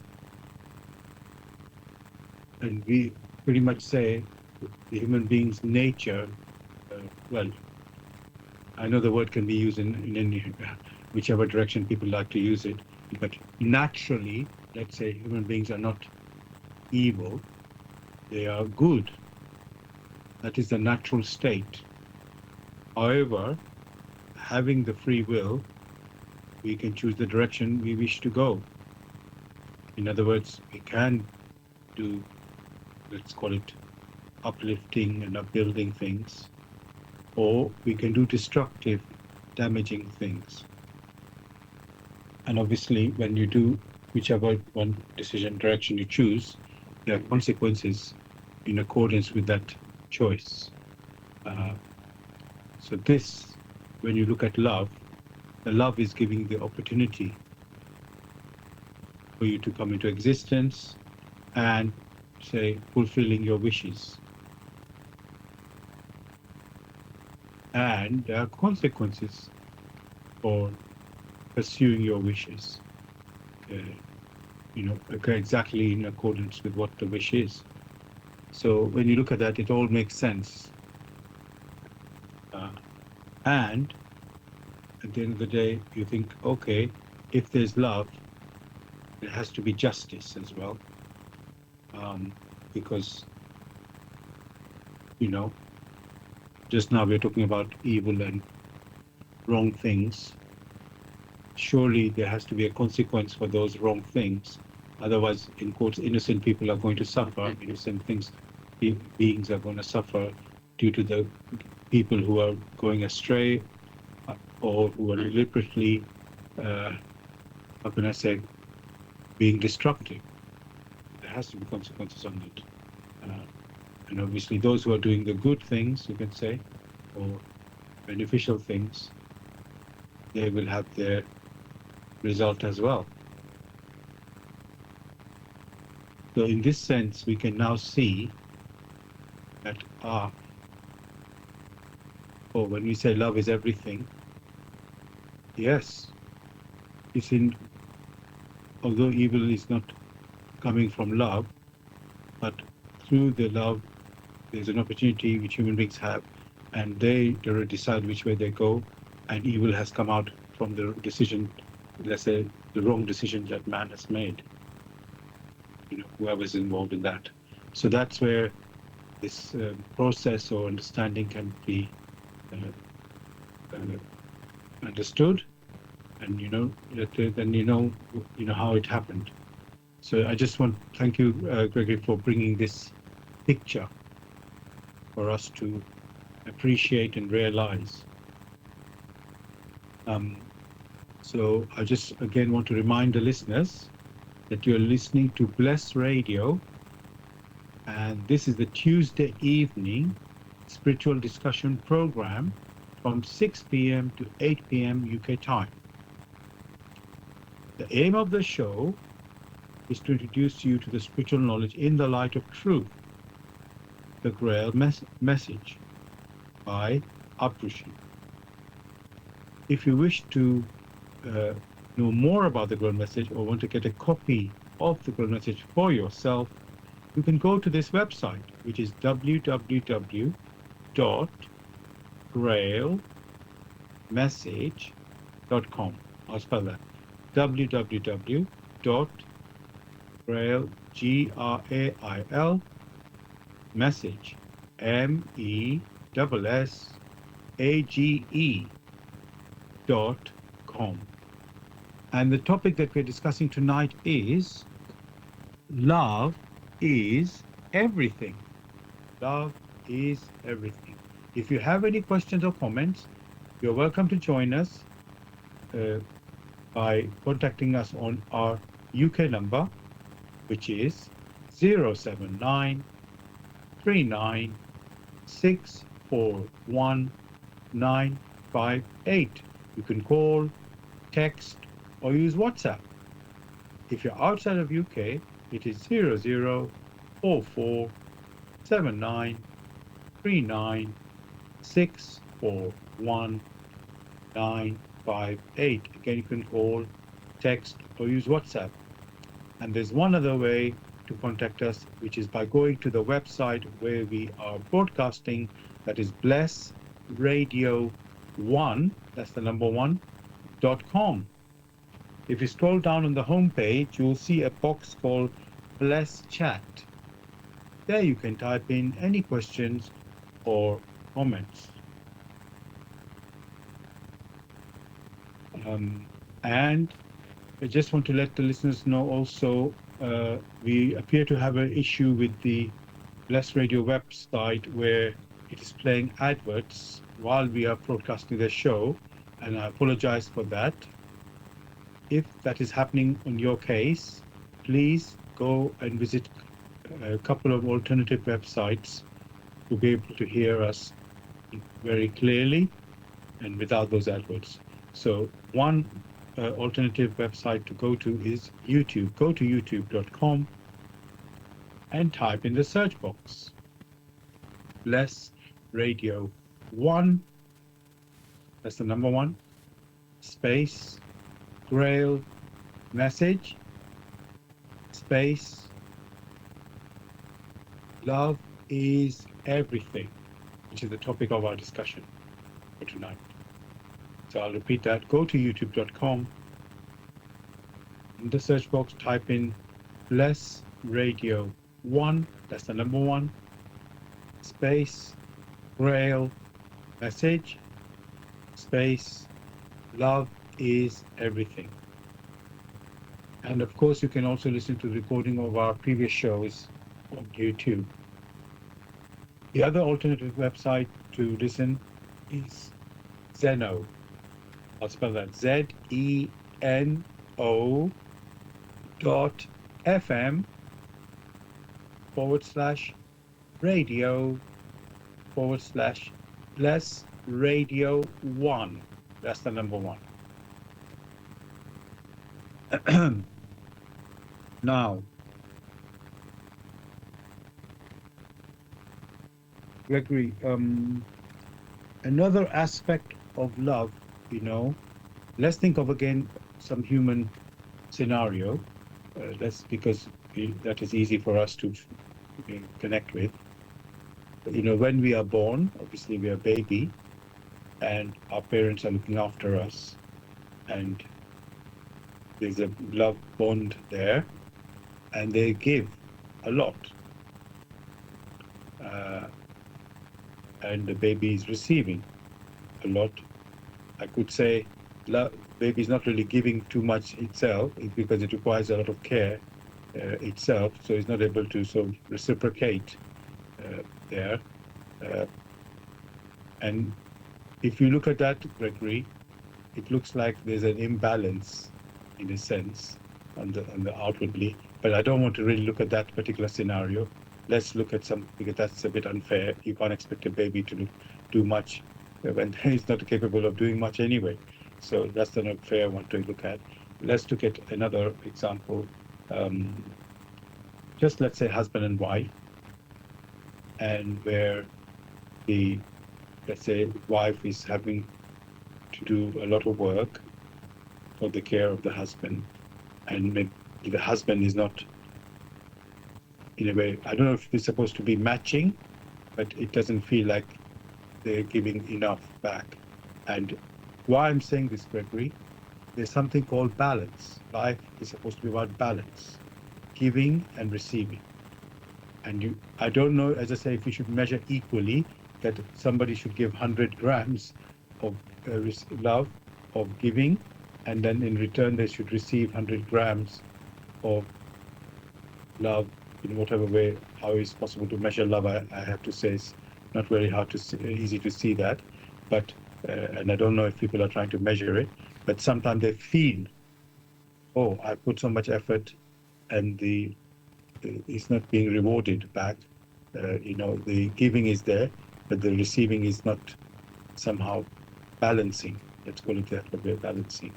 and we pretty much say the human being's nature, well, I know the word can be used in any, whichever direction people like to use it, but naturally, let's say human beings are not evil, they are good. That is the natural state. However, having the free will, we can choose the direction we wish to go. In other words, we can do, let's call it, uplifting and upbuilding things, or we can do destructive, damaging things. And obviously, when you do whichever one decision direction you choose, there are consequences in accordance with that choice. So this, when you look at love, the love is giving the opportunity for you to come into existence and, say, fulfilling your wishes. And there are consequences for pursuing your wishes. Exactly in accordance with what the wish is. So when you look at that, it all makes sense. And at the end of the day, you think, okay, if there's love, there has to be justice as well. Because, just now we're talking about evil and wrong things. Surely there has to be a consequence for those wrong things. Otherwise, in quotes, innocent people are going to suffer. Innocent beings are going to suffer due to the people who are going astray or who are deliberately, how can I say, being destructive. There has to be consequences on it. And obviously those who are doing the good things, you can say, or beneficial things, they will have their result as well. So in this sense, we can now see that, when we say love is everything, yes, it's in, although evil is not coming from love, but through the love, there's an opportunity which human beings have, and they decide which way they go, and evil has come out from the decision, let's say, the wrong decision that man has made. Whoever's involved in that. So that's where this process or understanding can be understood, and then you know how it happened. So I just want to thank you, Gregory, for bringing this picture for us to appreciate and realize. So I just again want to remind the listeners that you're listening to Bless Radio, and this is the Tuesday evening spiritual discussion program from 6 p.m. to 8 p.m. UK time. The aim of the show is to introduce you to the spiritual knowledge in the light of truth, the Grail message by Abrushi. If you wish to know more about the Grail message or want to get a copy of the Grail message for yourself, you can go to this website, which is www.grailmessage.com. I'll spell that. www.grail, Grail, message, MESSAGE.com. And the topic that we're discussing tonight is love is everything. Love is everything. If you have any questions or comments, you're welcome to join us by contacting us on our UK number, which is 079 39 641 958. You can call, text, or use WhatsApp. If you're outside of UK, it is 0044 79 39 641 958. Again, you can call, text, or use WhatsApp. And there's one other way to contact us, which is by going to the website where we are broadcasting, that is blessradio1, that's the number 1.com. If you scroll down on the home page, you'll see a box called Bless Chat. There you can type in any questions or comments. And I just want to let the listeners know also, we appear to have an issue with the Bless Radio website where it is playing adverts while we are broadcasting the show, and I apologize for that. If that is happening in your case, please go and visit a couple of alternative websites to be able to hear us very clearly and without those adverts. So one alternative website to go to is YouTube. Go to youtube.com and type in the search box Bless Radio 1, that's the number 1, space Grail message, space love is everything, which is the topic of our discussion for tonight. So I'll repeat that. Go to youtube.com. In the search box, type in Bless Radio 1, that's the number 1, space Grail message, space love is everything. And of course, you can also listen to the recording of our previous shows on YouTube. The other alternative website to listen is Zeno. I'll spell that ZENO.FM/radio/bless Radio 1. That's the number one. Now, Gregory, another aspect of love, you know, let's think of again some human scenario. That's because that is easy for us to connect with. You know, when we are born, obviously we are a baby, and our parents are looking after us, and there's a love bond there, and they give a lot, uh, and the baby is receiving a lot. I could say baby is not really giving too much itself because it requires a lot of care itself, so it's not able to sort of reciprocate there. Uh, and if you look at that, Gregory, it looks like there's an imbalance in a sense on the outwardly, but I don't want to really look at that particular scenario. Let's look at some, because that's a bit unfair. You can't expect a baby to do much when he's not capable of doing much anyway. So that's not a fair one to look at. Let's look at another example. Just let's say husband and wife, and where the, let's say, wife is having to do a lot of work for the care of the husband, and maybe the husband is not, in a way, I don't know if it's supposed to be matching, but it doesn't feel like they're giving enough back. And why I'm saying this, Gregory, there's something called balance. Life is supposed to be about balance, giving and receiving. And I don't know, as I say, if we should measure equally, that somebody should give 100 grams of love, of giving, and then in return they should receive 100 grams of love in whatever way. How is possible to measure love? I have to say it's not very hard to see, easy to see that, but and I don't know if people are trying to measure it, but sometimes they feel, oh, I put so much effort, and it's not being rewarded back. You know, the giving is there, but the receiving is not somehow balancing. Let's call it that way, balancing.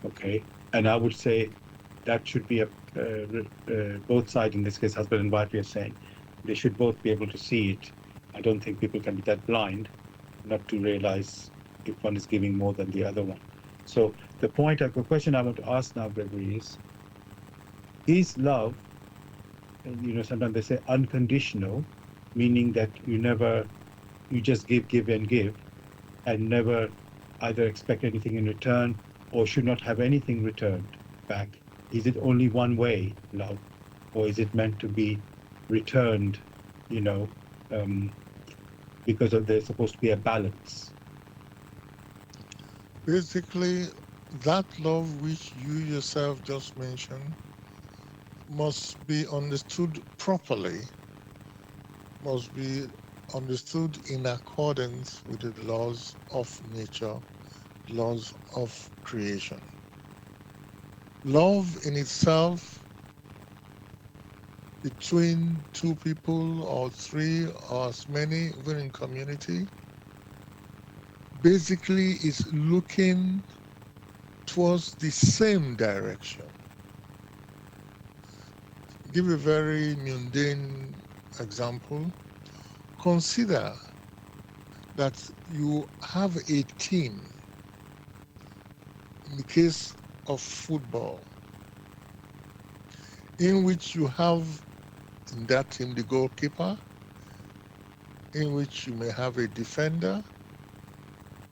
Okay, and I would say that should be both sides, in this case, husband and wife, we are saying they should both be able to see it. I don't think people can be that blind not to realize if one is giving more than the other one. So the question I want to ask now, Gregory, is love, you know, sometimes they say unconditional, meaning that you just give and give, and never either expect anything in return or should not have anything returned back. Is it only one way, love, or is it meant to be returned, you know, because there's supposed to be a balance? Basically, that love which you yourself just mentioned must be understood properly, must be understood in accordance with the laws of nature, laws of creation. Love in itself between two people or three or as many, even in community, basically is looking towards the same direction. Give a very mundane example. Consider that you have a team. In the case of football, in which you have in that team the goalkeeper, in which you may have a defender,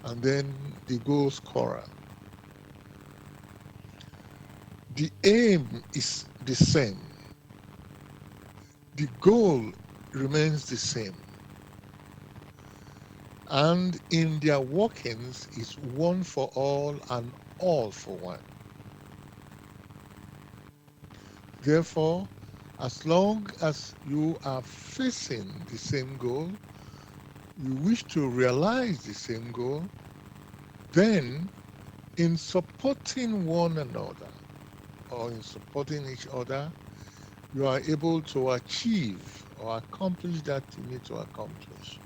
and then the goal scorer. The aim is the same. The goal remains the same. And in their workings is one for all and all for one. Therefore, as long as you are facing the same goal, you wish to realize the same goal, then in supporting one another or in supporting each other, you are able to achieve or accomplish that you need to accomplish.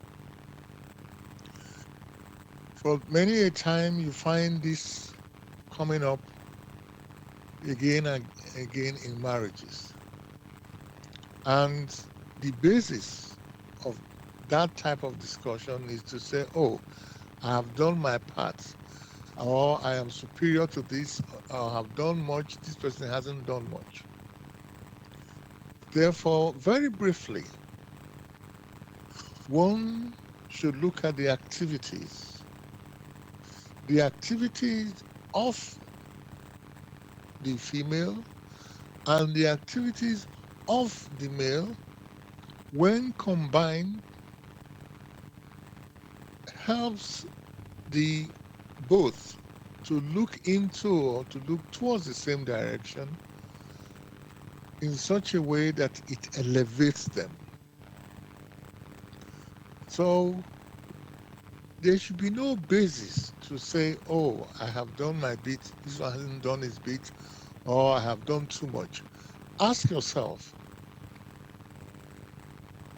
For many a time, you find this coming up again and again in marriages. And the basis of that type of discussion is to say, oh, I have done my part, or I am superior to this, or have done much, this person hasn't done much. Therefore, very briefly, one should look at the activities of the female and the activities of the male, when combined, helps the both to look into or to look towards the same direction in such a way that it elevates them. So there should be no basis to say, oh, I have done my bit, this one hasn't done his bit, or I have done too much. Ask yourself,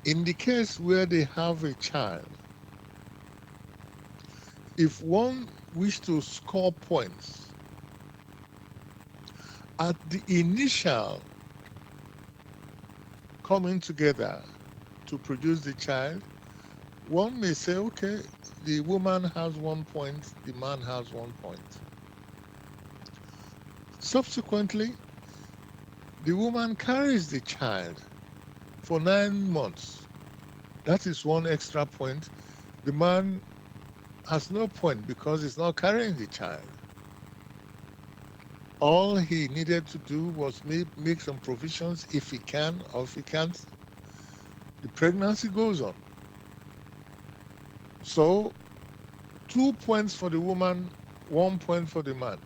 in the case where they have a child, if one wish to score points at the initial coming together to produce the child, one may say, okay, the woman has 1 point, the man has 1 point. Subsequently, the woman carries the child for 9 months. That is one extra point. The man has no point because he's not carrying the child. All he needed to do was make some provisions if he can, or if he can't, the pregnancy goes on. So 2 points for the woman, 1 point for the man.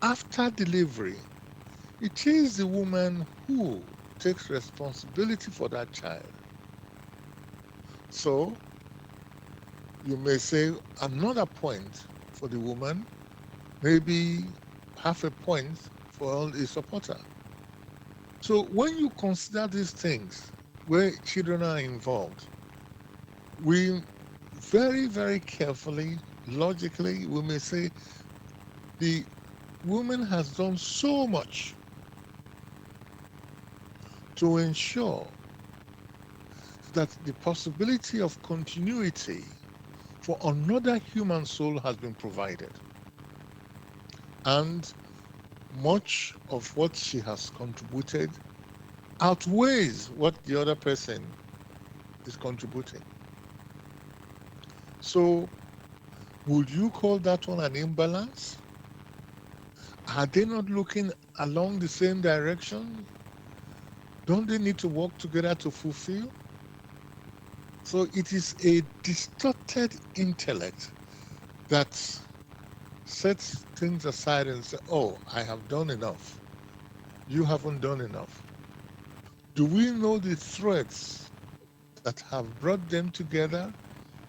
After delivery, it is the woman who takes responsibility for that child. So you may say another point for the woman, maybe half a point for a supporter. So when you consider these things where children are involved, we very, very carefully, logically, we may say the woman has done so much to ensure that the possibility of continuity for another human soul has been provided. And much of what she has contributed outweighs what the other person is contributing. So, would you call that one an imbalance? Are they not looking along the same direction? Don't they need to work together to fulfill? So it is a distorted intellect that sets things aside and says, oh, I have done enough. You haven't done enough. Do we know the threads that have brought them together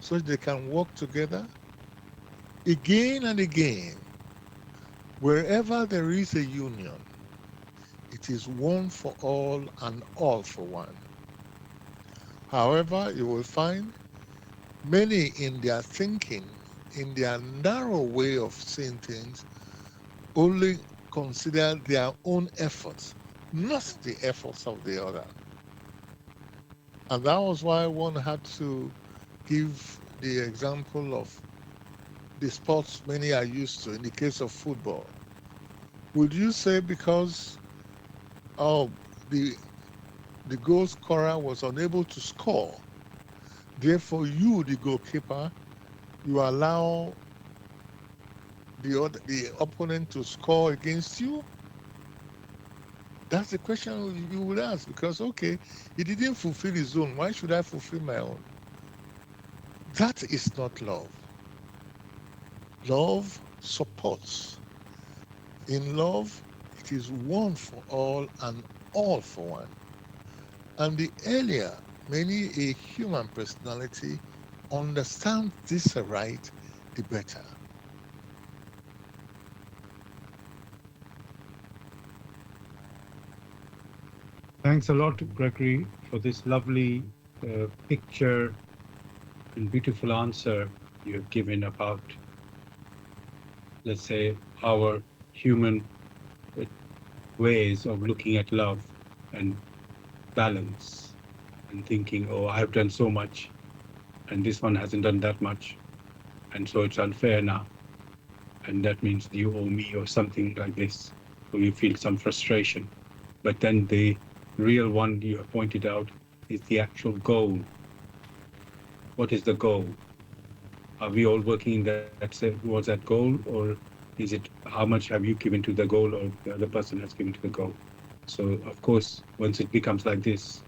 so they can work together? Again and again, wherever there is a union, it is one for all and all for one. However, you will find many in their thinking, in their narrow way of seeing things, only consider their own efforts, not the efforts of the other. And that was why one had to give the example of the sports many are used to in the case of football. Would you say because oh, the the goal scorer was unable to score, therefore you, the goalkeeper, you allow the opponent to score against you? That's the question you would ask, because okay, he didn't fulfill his own. Why should I fulfill my own? That is not love. Love supports. In love, it is one for all and all for one. And the earlier many a human personality understands this right, the better. Thanks a lot, Gregory, for this lovely picture and beautiful answer. you have given about, let's say, our human uh, ways of looking at love and balance and thinking, oh, I've done so much and this one hasn't done that much. And so it's unfair now. And that means you owe me or something like this. So you feel some frustration. But then the real one you have pointed out is the actual goal. What is the goal? Are we all working towards that goal, or is it how much have you given to the goal, or the other person has given to the goal? So of course, once it becomes like this,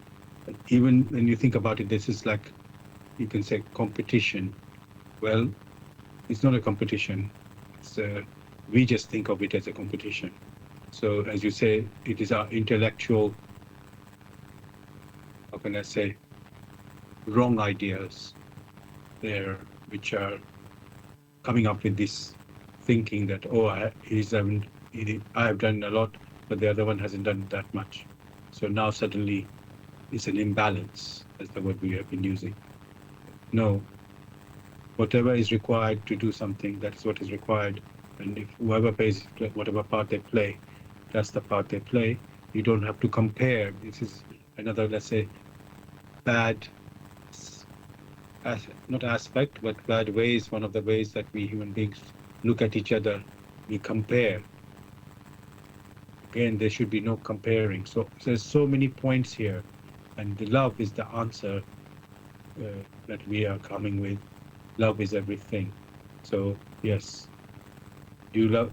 even when you think about it, this is like, you can say, competition. Well, it's not a competition. It's we just think of it as a competition. So as you say, it is our intellectual, how can I say, wrong ideas there, which are coming up with this thinking that, oh, I have done a lot, but the other one hasn't done that much. So now suddenly it's an imbalance. That's the word we have been using. No, whatever is required to do something, that is what is required. And if whoever plays whatever part they play, that's the part they play. You don't have to compare. This is another, let's say, bad, not aspect, but bad ways. One of the ways that we human beings look at each other, we compare. Again, there should be no comparing. So there's so many points here, and the love is the answer that we are coming with. Love is everything. So yes, you love,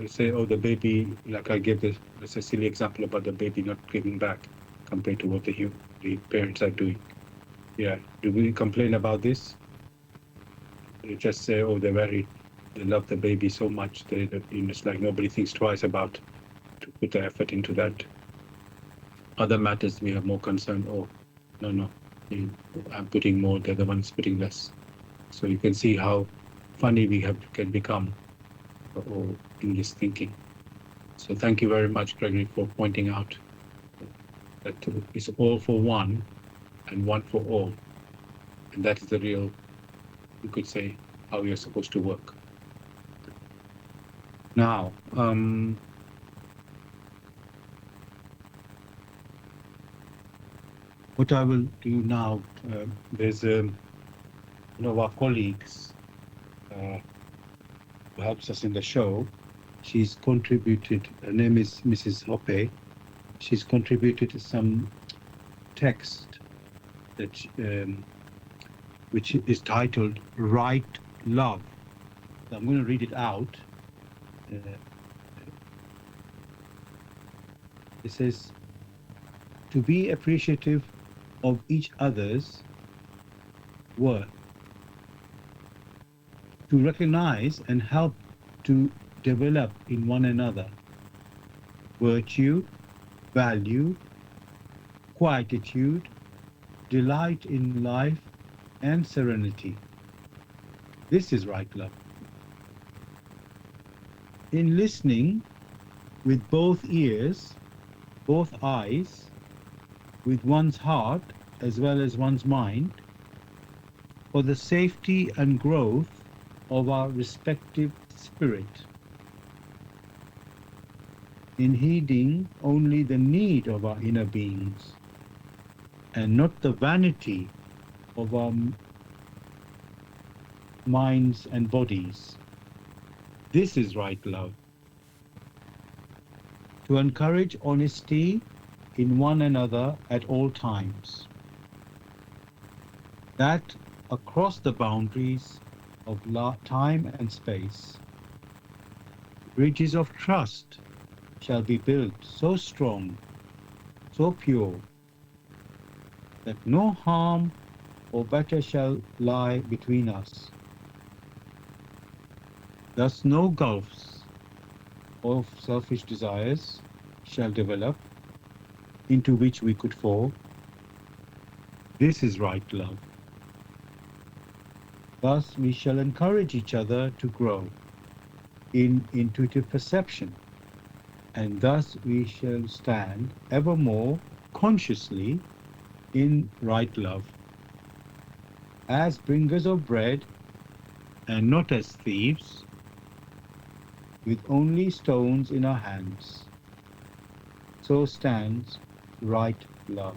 say, oh, the baby, like I gave this a silly example about the baby not giving back compared to what the parents are doing. Yeah, do we complain about this? We just say, oh, they love the baby so much, it's like nobody thinks twice about to put the effort into that. Other matters we are more concerned, oh, no, I'm putting more, the other one's putting less. So you can see how funny can become in this thinking. So thank you very much, Gregory, for pointing out that it's all for one and one for all. And that is the real, you could say, how you're supposed to work. Now, what I will do now, there's one of our colleagues who helps us in the show. She's contributed, her name is Mrs. Hoppe. She's contributed some text that which is titled Right Love. So I'm going to read it out. It says, to be appreciative of each other's worth, to recognize and help to develop in one another virtue, value, quietude, delight in life, and serenity. This is right love. In listening with both ears, both eyes, with one's heart as well as one's mind, for the safety and growth of our respective spirit. In heeding only the need of our inner beings, and not the vanity of our minds and bodies. This is right love. To encourage honesty in one another at all times. That across the boundaries of time and space, bridges of trust shall be built so strong, so pure, that no harm or better shall lie between us. Thus no gulfs of selfish desires shall develop, into which we could fall. This is right love. Thus we shall encourage each other to grow in intuitive perception, and thus we shall stand ever more consciously in right love, as bringers of bread and not as thieves, with only stones in our hands. So stands right love.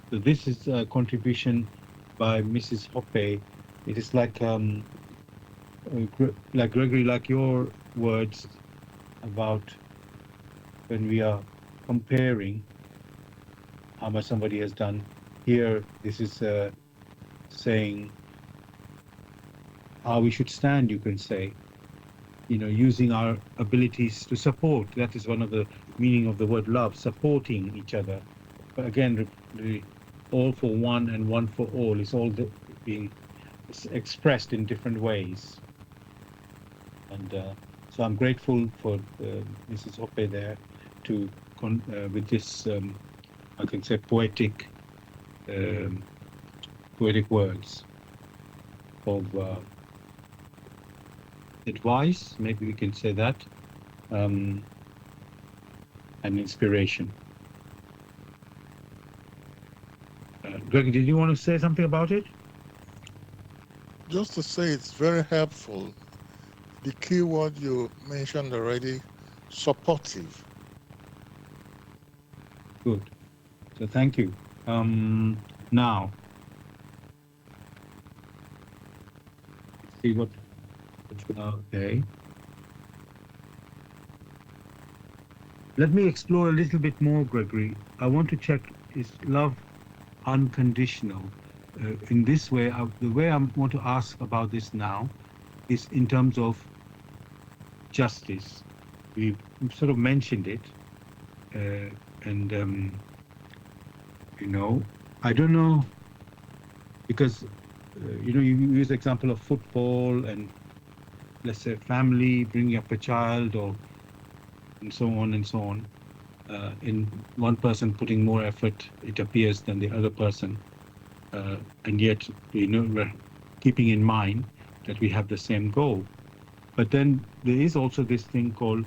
So this is a contribution by Mrs. Hoppe. It is like Gregory, like your words about when we are comparing how much somebody has done. Here, this is saying how we should stand, you can say, using our abilities to support. That is one of the meaning of the word love, supporting each other. But again, all for one and one for all is all being expressed in different ways. And so I'm grateful for Mrs. Hoppe there to with this, I can say, poetic words of advice, maybe we can say that, and inspiration. Greg, did you want to say something about it? Just to say it's very helpful. The key word you mentioned already, supportive. Good. So thank you. Now, see what. Okay. Let me explore a little bit more, Gregory. I want to check, is love unconditional? In this way, the way I want to ask about this now is in terms of justice. We've sort of mentioned it, and I don't know, because you use the example of football and, let's say, family bringing up a child, and so on and so on. In one person putting more effort, it appears, than the other person, and yet we're keeping in mind that we have the same goal. But then there is also this thing called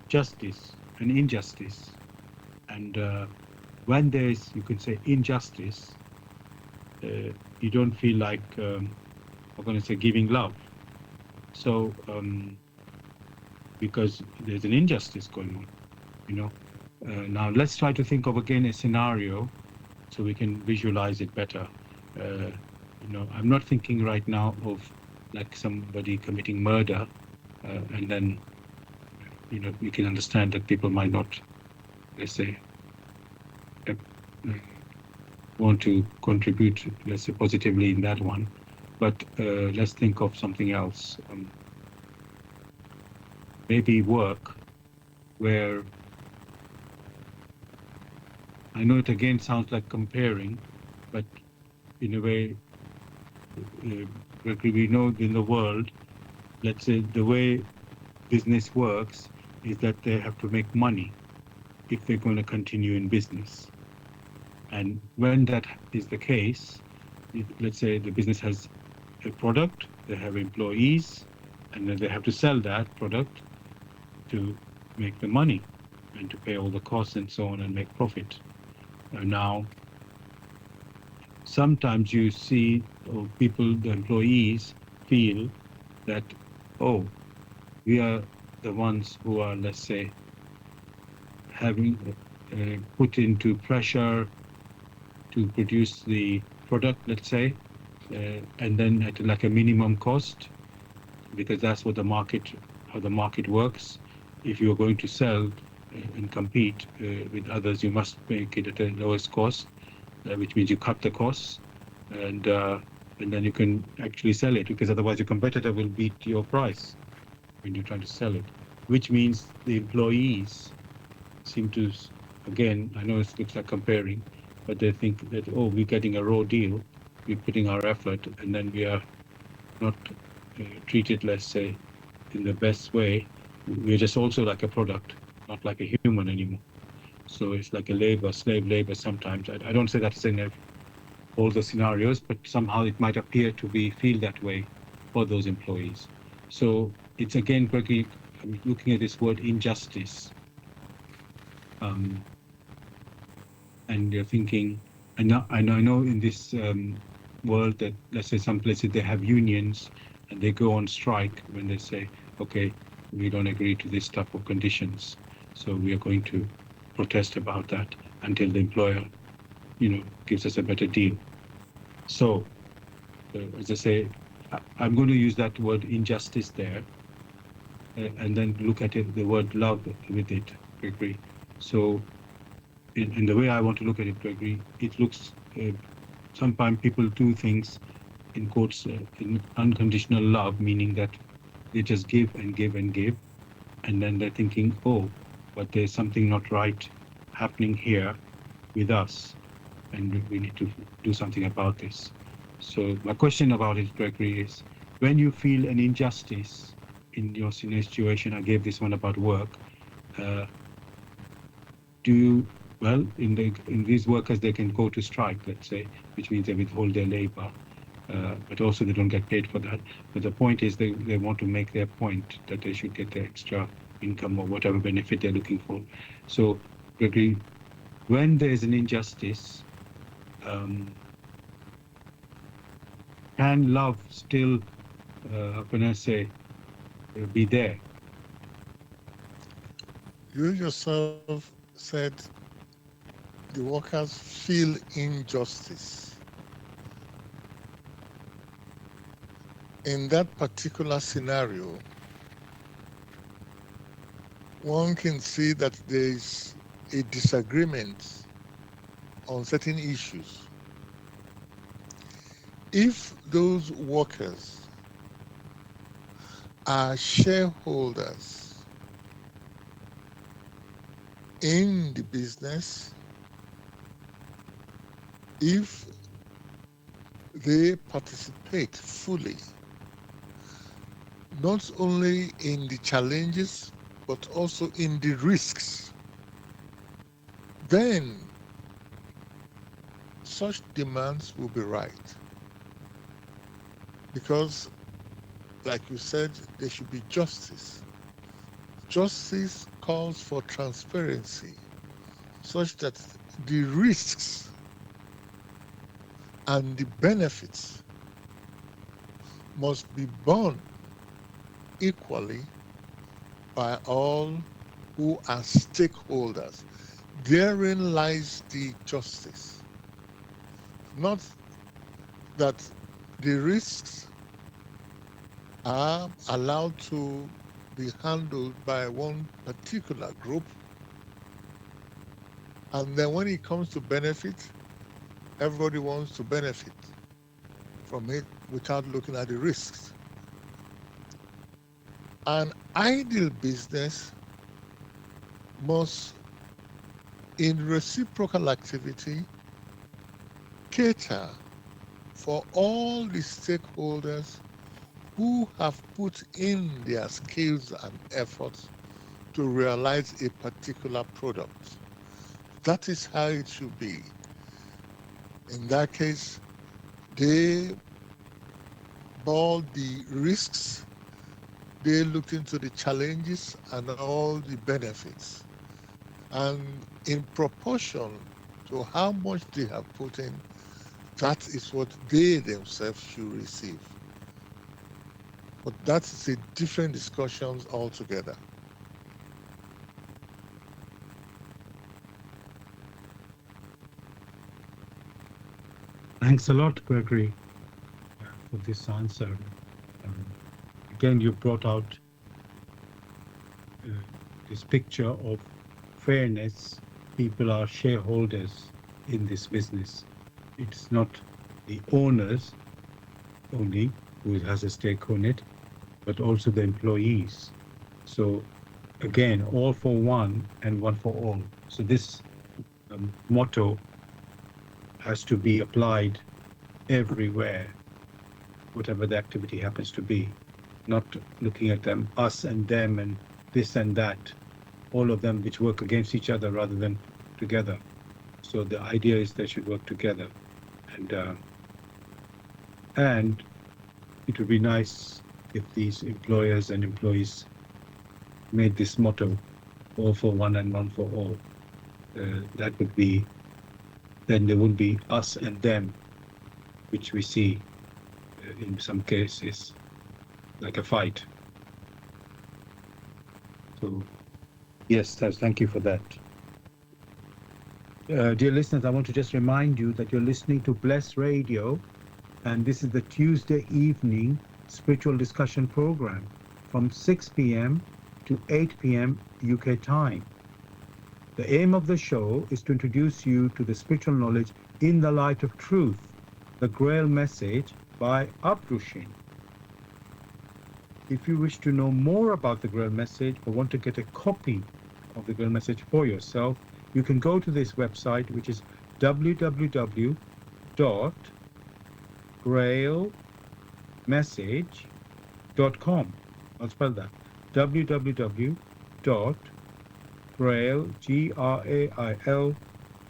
justice and injustice, and when there is, you could say, injustice, you don't feel like, I'm going to say, giving love. So because there's an injustice going on, now let's try to think of again a scenario so we can visualize it better. I'm not thinking right now of like somebody committing murder, and then we can understand that people might not, let's say, want to contribute, let's say, positively in that one. But let's think of something else. Maybe work, where I know it again sounds like comparing, but in a way, we know in the world, let's say, the way business works is that they have to make money if they're going to continue in business. And when that is the case, let's say the business has a product, they have employees, and then they have to sell that product to make the money and to pay all the costs and so on and make profit. Now, sometimes you see people, the employees, feel that, oh, we are the ones who are, let's say, having put into pressure to produce the product, let's say, and then at like a minimum cost, because that's what how the market works. If you're going to sell and compete with others, you must make it at the lowest cost, which means you cut the costs, and then you can actually sell it, because otherwise your competitor will beat your price when you're trying to sell it, which means the employees seem to, again, I know it looks like comparing, but they think that, oh, we're getting a raw deal, we're putting our effort, and then we are not treated, let's say, in the best way. We're just also like a product, not like a human anymore. So it's like a slave labor sometimes. I don't say that's in all the scenarios, but somehow it might appear to feel that way for those employees. So it's again, Gregory, I'm looking at this word injustice. And you're thinking, I know in this world that, let's say, some places they have unions and they go on strike when they say, okay, we don't agree to this type of conditions, so we are going to protest about that until the employer, gives us a better deal. So, as I say, I'm going to use that word injustice there, and then look at it, the word love with it, Gregory. So, in the way I want to look at it, Gregory, it looks, sometimes people do things in quotes, in unconditional love, meaning that they just give and give and give, and then they're thinking, oh, but there's something not right happening here with us, and we need to do something about this. So my question about it, Gregory, is when you feel an injustice in your situation, I gave this one about work. Uh, do you, well, in these workers, they can go to strike, let's say, which means they withhold their labor, but also they don't get paid for that. But the point is they want to make their point that they should get the extra income or whatever benefit they're looking for. So, Gregory, when there is an injustice, um, can love still, how can I say, be there? You yourself said the workers feel injustice. In that particular scenario, one can see that there is a disagreement on certain issues. If those workers are shareholders in the business, if they participate fully, not only in the challenges, but also in the risks, then such demands will be right. Because, like you said, there should be justice. Justice calls for transparency, such that the risks and the benefits must be borne equally by all who are stakeholders. Therein lies the justice. Not that the risks are allowed to be handled by one particular group, and then when it comes to benefit, everybody wants to benefit from it without looking at the risks. An ideal business must, in reciprocal activity, cater for all the stakeholders who have put in their skills and efforts to realize a particular product. That is how it should be. In that case, they bore the risks, they looked into the challenges and all the benefits. And in proportion to how much they have put in, that is what they themselves should receive. But that is a different discussion altogether. Thanks a lot, Gregory, for this answer. Um, Again, you brought out uh, this picture of fairness. People are shareholders in this business. It's not the owners only who has a stake on it, but also the employees. So again, all for one and one for all. So this motto has to be applied everywhere, whatever the activity happens to be, not looking at them, us and them and this and that, all of them which work against each other rather than together. So the idea is they should work together. And it would be nice if these employers and employees made this motto, all for one and one for all. That would be, then there wouldn't be us and them. which we see in some cases, like a fight. So, yes, thank you for that. Dear listeners, I want to just remind you that you're listening to Bless Radio, and this is the Tuesday evening spiritual discussion program from 6 p.m. to 8 p.m. UK time. The aim of the show is to introduce you to the spiritual knowledge in the light of truth, the Grail message by Abdushin. If you wish to know more about the Grail message or want to get a copy of the Grail message for yourself, you can go to this website, which is www.grailmessage.com. I'll spell that. www.grail, Grail,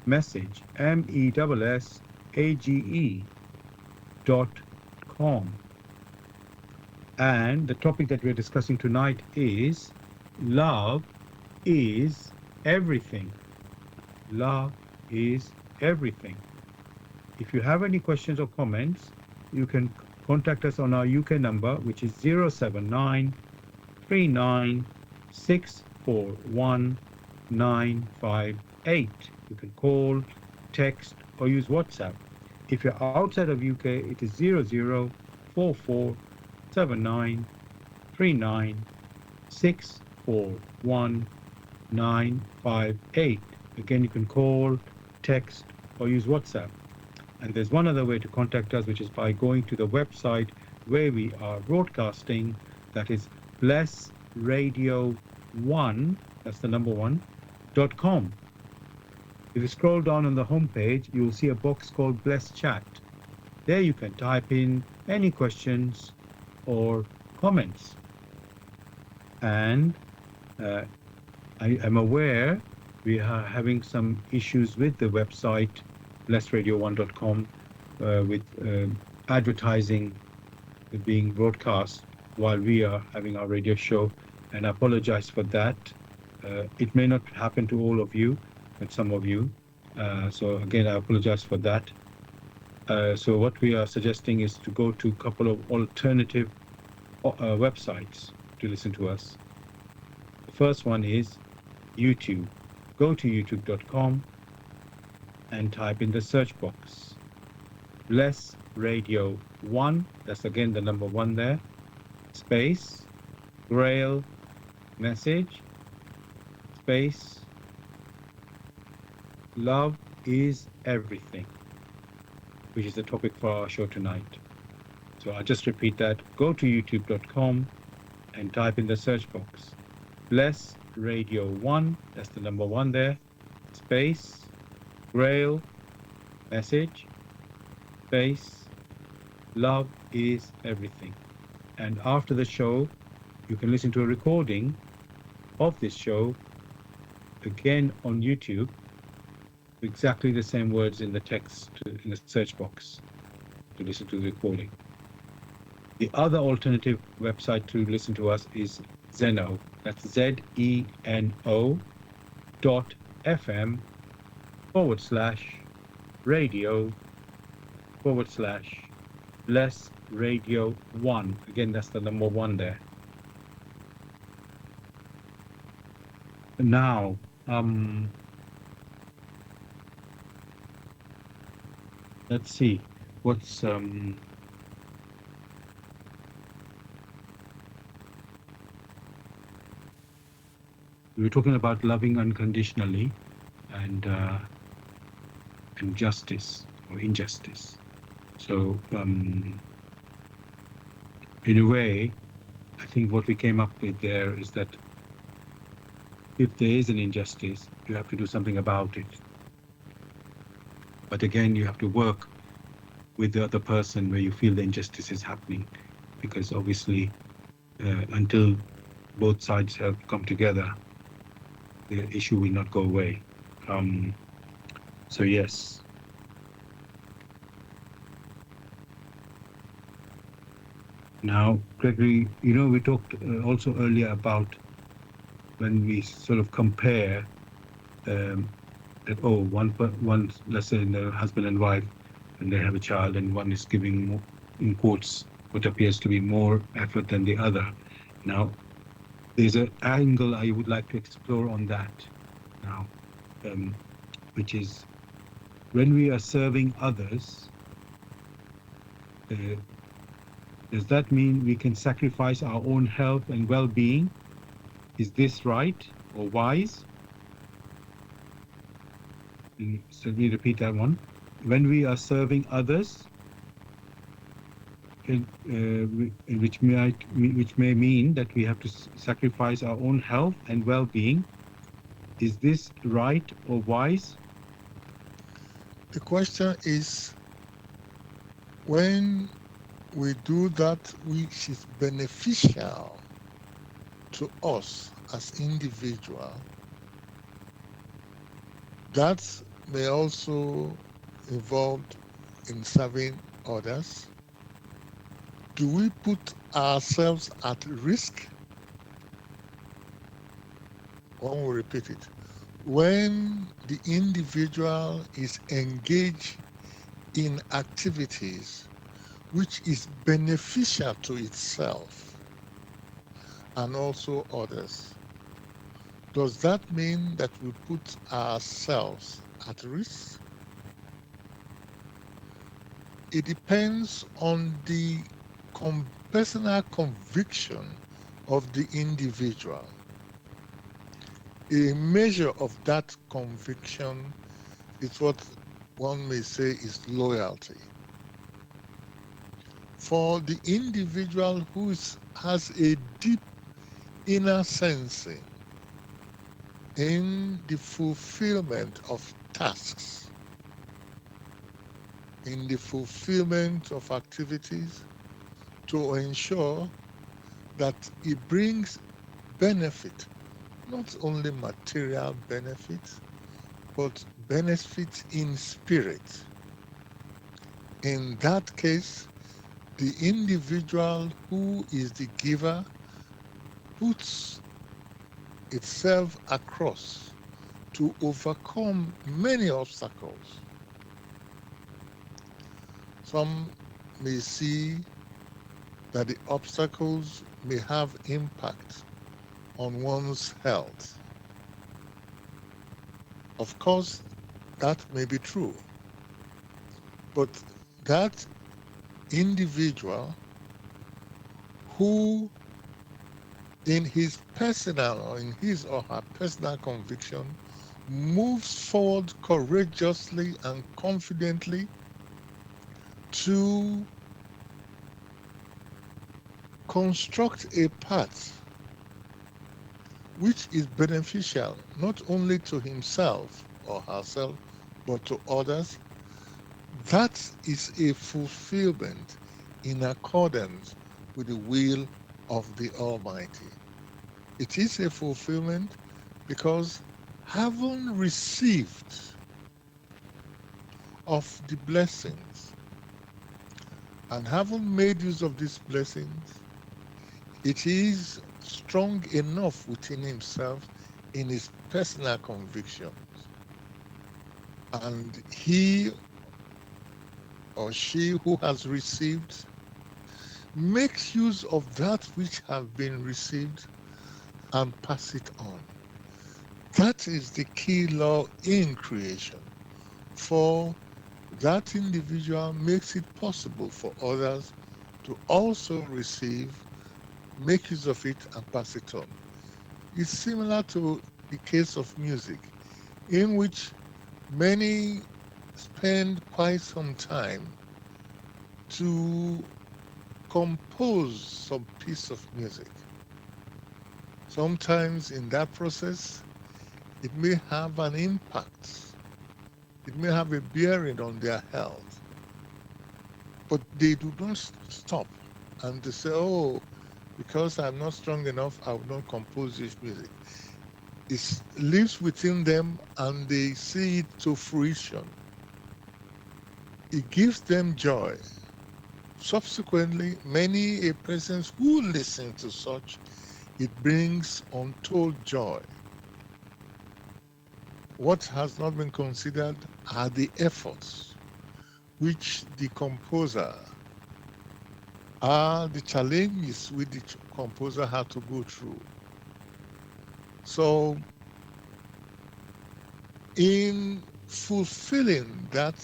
message, MESSAGE.com. And the topic that we're discussing tonight is love is everything. Love is everything. If you have any questions or comments, you can contact us on our UK number, which is 079 39 641 958. You can call, text, or use WhatsApp. If you're outside of UK, it is 0044 79 39 641 958. Again, you can call, text, or use WhatsApp. And there's one other way to contact us, which is by going to the website where we are broadcasting. That is blessradio1, that's the number one, .com. If you scroll down on the homepage, you will see a box called Bless Chat. There you can type in any questions or comments. And I am aware we are having some issues with the website blessradio1.com with advertising being broadcast while we are having our radio show, and I apologize for that. It may not happen to all of you, but some of you. So again, I apologize for that. So what we are suggesting is to go to a couple of alternative websites to listen to us. The first one is YouTube. Go to youtube.com and type in the search box Bless Radio 1, that's again the number 1 there, space, Grail message, space, love is everything, which is the topic for our show tonight. So I'll just repeat that. Go to youtube.com and type in the search box Bless Radio 1, that's the number 1 there, space, Grail message, space, love is everything. And after the show, you can listen to a recording of this show again on YouTube, exactly the same words in the text in the search box to listen to the recording. The other alternative website to listen to us is Zeno. That's ZENO.FM/radio/Bless Radio 1. Again, that's the number 1 there. Now, let's see what's we were talking about loving unconditionally and justice or injustice. So in a way, I think what we came up with there is that if there is an injustice, you have to do something about it. But again, you have to work with the other person where you feel the injustice is happening, because obviously until both sides have come together, the issue will not go away. So yes. Now, Gregory, we talked also earlier about when we sort of compare that, one, let's say, the husband and wife and they have a child, and one is giving more, in quotes, what appears to be more effort than the other. Now, there's an angle I would like to explore on that now, um, which is when we are serving others, uh, does that mean we can sacrifice our own health and well-being? Is this right or wise? So let me repeat that one. When we are serving others, which may mean that we have to sacrifice our own health and well-being, is this right or wise? The question is, when we do that which is beneficial to us as individual, that may also involve in serving others. Do we put ourselves at risk? One will repeat it. When the individual is engaged in activities which is beneficial to itself and also others, does that mean that we put ourselves at risk? It depends on the personal conviction of the individual. A measure of that conviction is what one may say is loyalty. For the individual who has a deep inner sensing in the fulfillment of tasks, in the fulfillment of activities, to ensure that it brings benefit, not only material benefit, but benefit in spirit. In that case, the individual who is the giver puts itself across to overcome many obstacles. Some may see that the obstacles may have impact on one's health. Of course, that may be true, but that individual who in his personal or in his or her personal conviction moves forward courageously and confidently to construct a path which is beneficial not only to himself or herself, but to others, that is a fulfillment in accordance with the will of the Almighty. It is a fulfillment because having received of the blessings and having made use of these blessings, it is strong enough within himself in his personal convictions. And he or she who has received makes use of that which have been received and pass it on. That is the key law in creation. For that individual makes it possible for others to also receive, make use of it, and pass it on. It's similar to the case of music, in which many spend quite some time to compose some piece of music. Sometimes in that process, it may have an impact. It may have a bearing on their health. But they do not stop and they say, oh, because I'm not strong enough, I will not compose this music. It lives within them and they see it to fruition. It gives them joy. Subsequently, many a persons who listen to such, it brings untold joy. What has not been considered are the efforts which the composer are the challenges which the composer had to go through. So in fulfilling that,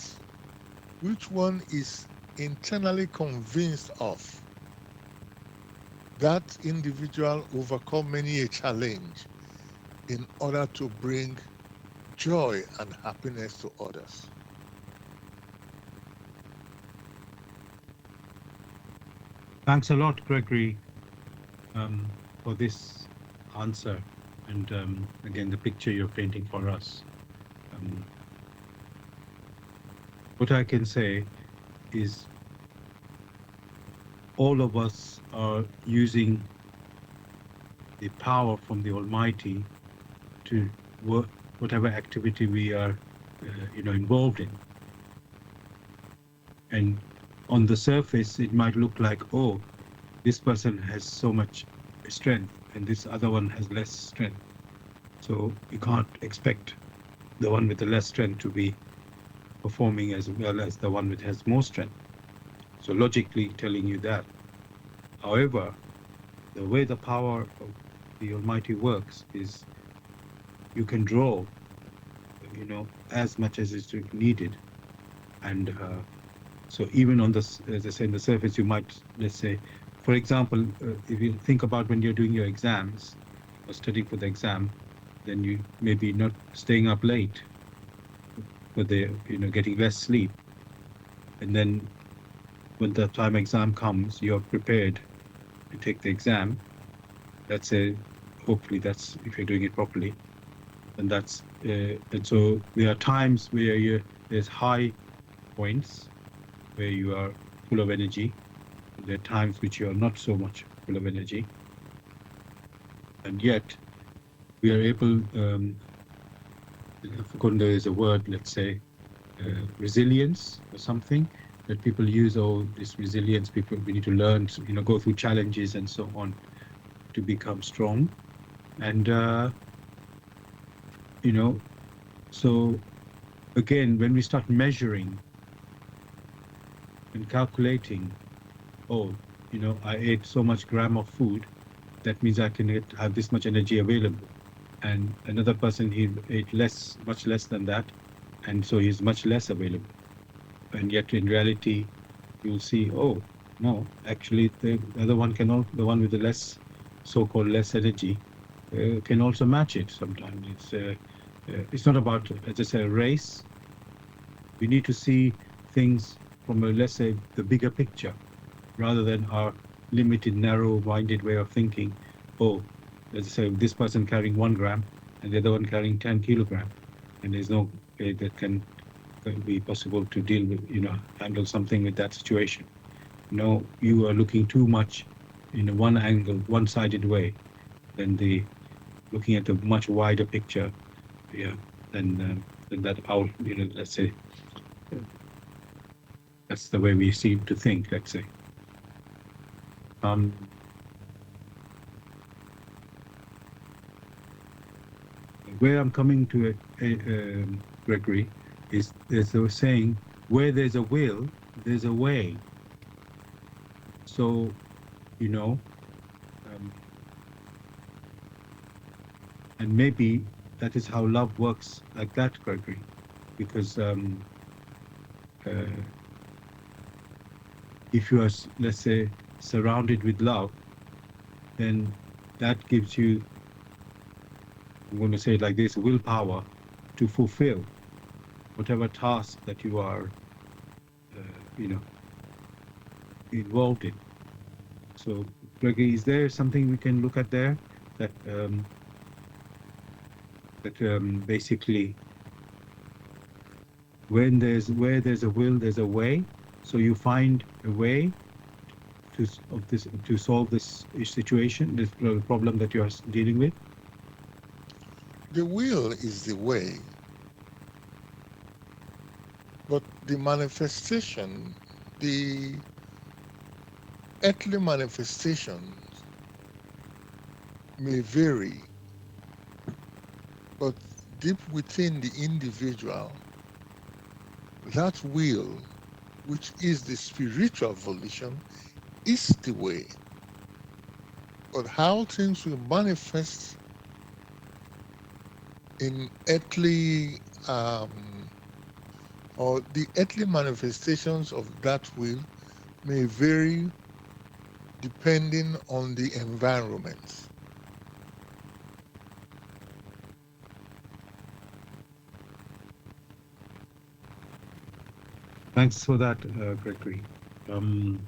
which one is internally convinced of, that individual overcome many a challenge in order to bring joy and happiness to others. Thanks a lot, Gregory, for this answer. And again, the picture you're painting for us. Um, what I can say is all of us are using the power from the Almighty to work whatever activity we are, involved in. And on the surface, it might look like, oh, this person has so much strength and this other one has less strength. So you can't expect the one with the less strength to be performing as well as the one which has more strength. So logically telling you that. However, the way the power of the Almighty works is you can draw, as much as is needed. And so even on this, as I say, in the surface, you might, let's say, for example, if you think about when you're doing your exams or studying for the exam, then you maybe not staying up late, but they, getting less sleep. And then when the time exam comes, you're prepared to take the exam. That's hopefully that's if you're doing it properly. And that's, and so there are times where there's high points where you are full of energy. There are times which you are not so much full of energy. And yet we are able, I've forgotten there is a word, let's say, resilience or something that people use. Oh, this resilience, we need to learn to, go through challenges and so on to become strong. And, so again, when we start measuring and calculating, oh, I ate so much gram of food, that means I can have this much energy available. And another person, he ate much less than that, and so he's much less available. And yet in reality, you'll see, oh, no, actually the other one the one with the less, so-called less energy, can also match it sometimes. It's not about, as I say, a race. We need to see things from let's say, the bigger picture, rather than our limited, narrow-minded way of thinking. Oh, as I say, this person carrying 1 gram and the other one carrying 10 kilograms, and there's no way that can be possible to deal with, handle something with that situation. No, you are looking too much in a one angle, one-sided way, than looking at a much wider picture, than that out, let's say, that's the way we seem to think, let's say. Where I'm coming to it, Gregory, is there's a saying, where there's a will, there's a way. So, and maybe that is how love works like that, Gregory, because if you are, let's say, surrounded with love, then that gives you, I'm going to say it like this, willpower to fulfill whatever task that you are, involved in. So, Gregory, is there something we can look at there that basically, where there's a will, there's a way. So you find a way to solve this situation, this problem that you are dealing with. The will is the way, but the manifestation, the earthly manifestations may vary, but deep within the individual, that will which is the spiritual volition, is the way. But how things will manifest in earthly or the earthly manifestations of that will may vary depending on the environment. Thanks for that, Gregory. Um,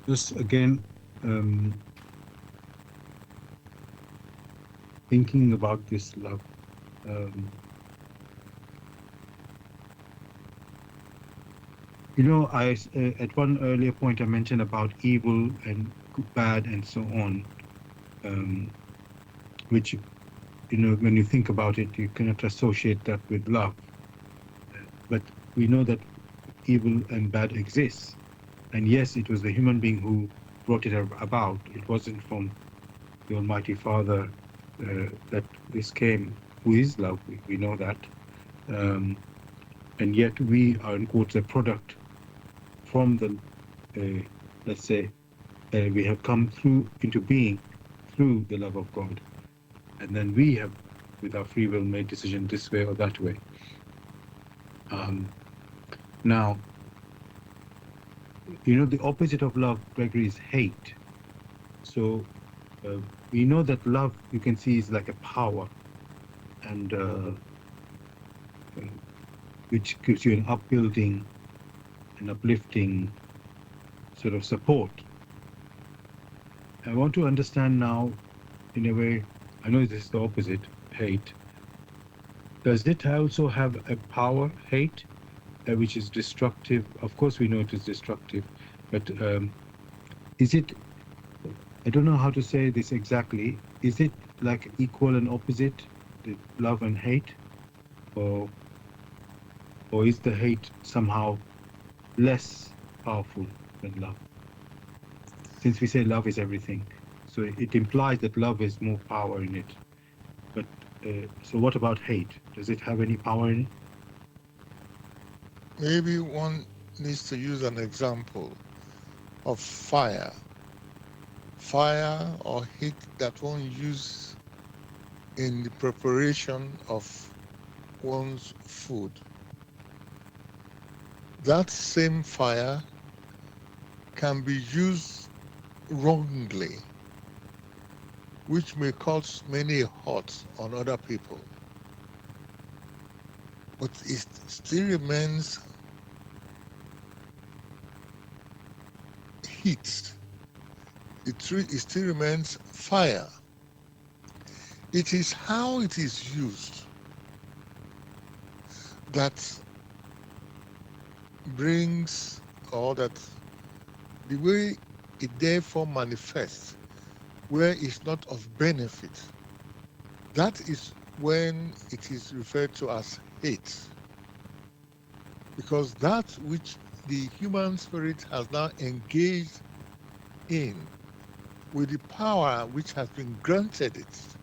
just again, um, thinking about this love. Um, at one earlier point I mentioned about evil and bad and so on, um, which, when you think about it, you cannot associate that with love. But we know that evil and bad exists. And yes, it was the human being who brought it about. It wasn't from the Almighty Father that this came, who is love. We know that. Um, and yet we are, in quotes, a product from the, let's say, we have come through into being through the love of God. And then we have, with our free will, made decision this way or that way. Now, the opposite of love, Gregory, is hate. So we know that love, you can see, is like a power, and which gives you an upbuilding, an uplifting sort of support. I want to understand now, in a way, I know this is the opposite, hate. Does it also have a power, hate, which is destructive? Of course, we know it is destructive, but is it, I don't know how to say this exactly, is it like equal and opposite, the love and hate? Or is the hate somehow less powerful than love? Since we say love is everything, so it implies that love has more power in it. But so what about hate? Does it have any power in it? Maybe one needs to use an example of fire. Fire or heat that one uses in the preparation of one's food. That same fire can be used wrongly, which may cause many hurt on other people. But it still remains heat. It still remains fire. It is how it is used that brings, or that the way it therefore manifests, where it's not of benefit. That is when it is referred to as hate. Because that which the human spirit has now engaged in with the power which has been granted it,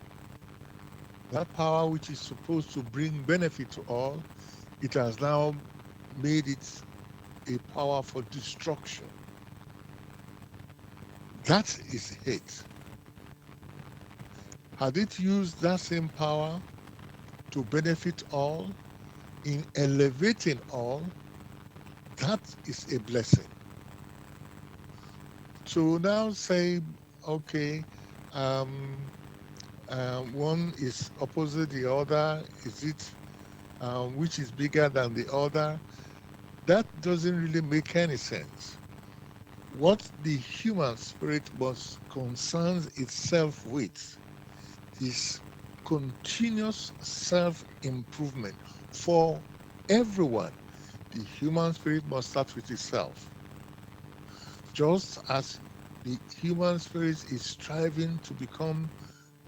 that power which is supposed to bring benefit to all, it has now made it a power for destruction. That is hate. Had it used that same power to benefit all, in elevating all, that is a blessing. So now say, okay, one is opposite the other. Is it which is bigger than the other? That doesn't really make any sense. What the human spirit must concern itself with is continuous self-improvement for everyone. The human spirit must start with itself. Just as the human spirit is striving to become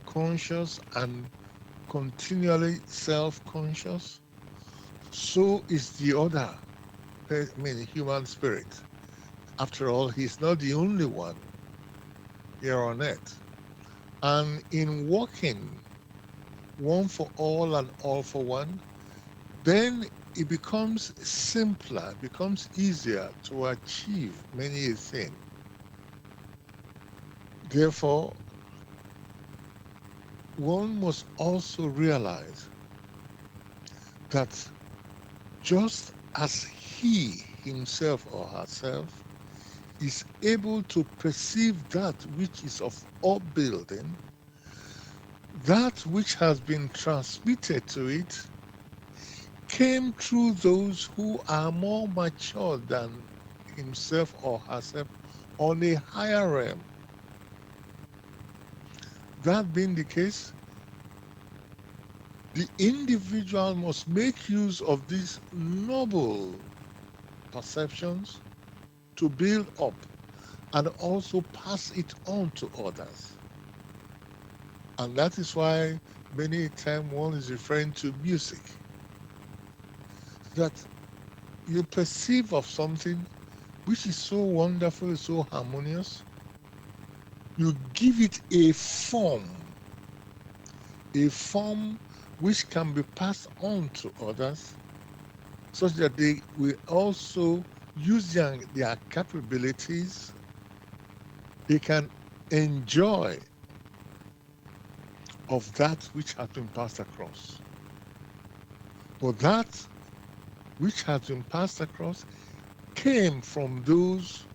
conscious and continually self-conscious, so is the other, human spirit. After all, he's not the only one here on earth. And in walking one for all for one, then it becomes simpler, becomes easier to achieve many a thing. Therefore, one must also realize that just as he himself or herself is able to perceive that which is of upbuilding, that which has been transmitted to it came through those who are more mature than himself or herself on a higher realm. That being the case, the individual must make use of these noble perceptions to build up and also pass it on to others. And that is why many times one is referring to music, that you perceive of something which is so wonderful, so harmonious, you give it a form which can be passed on to others, such that they will also use their capabilities, they can enjoy of that which has been passed across. But that which has been passed across came from those,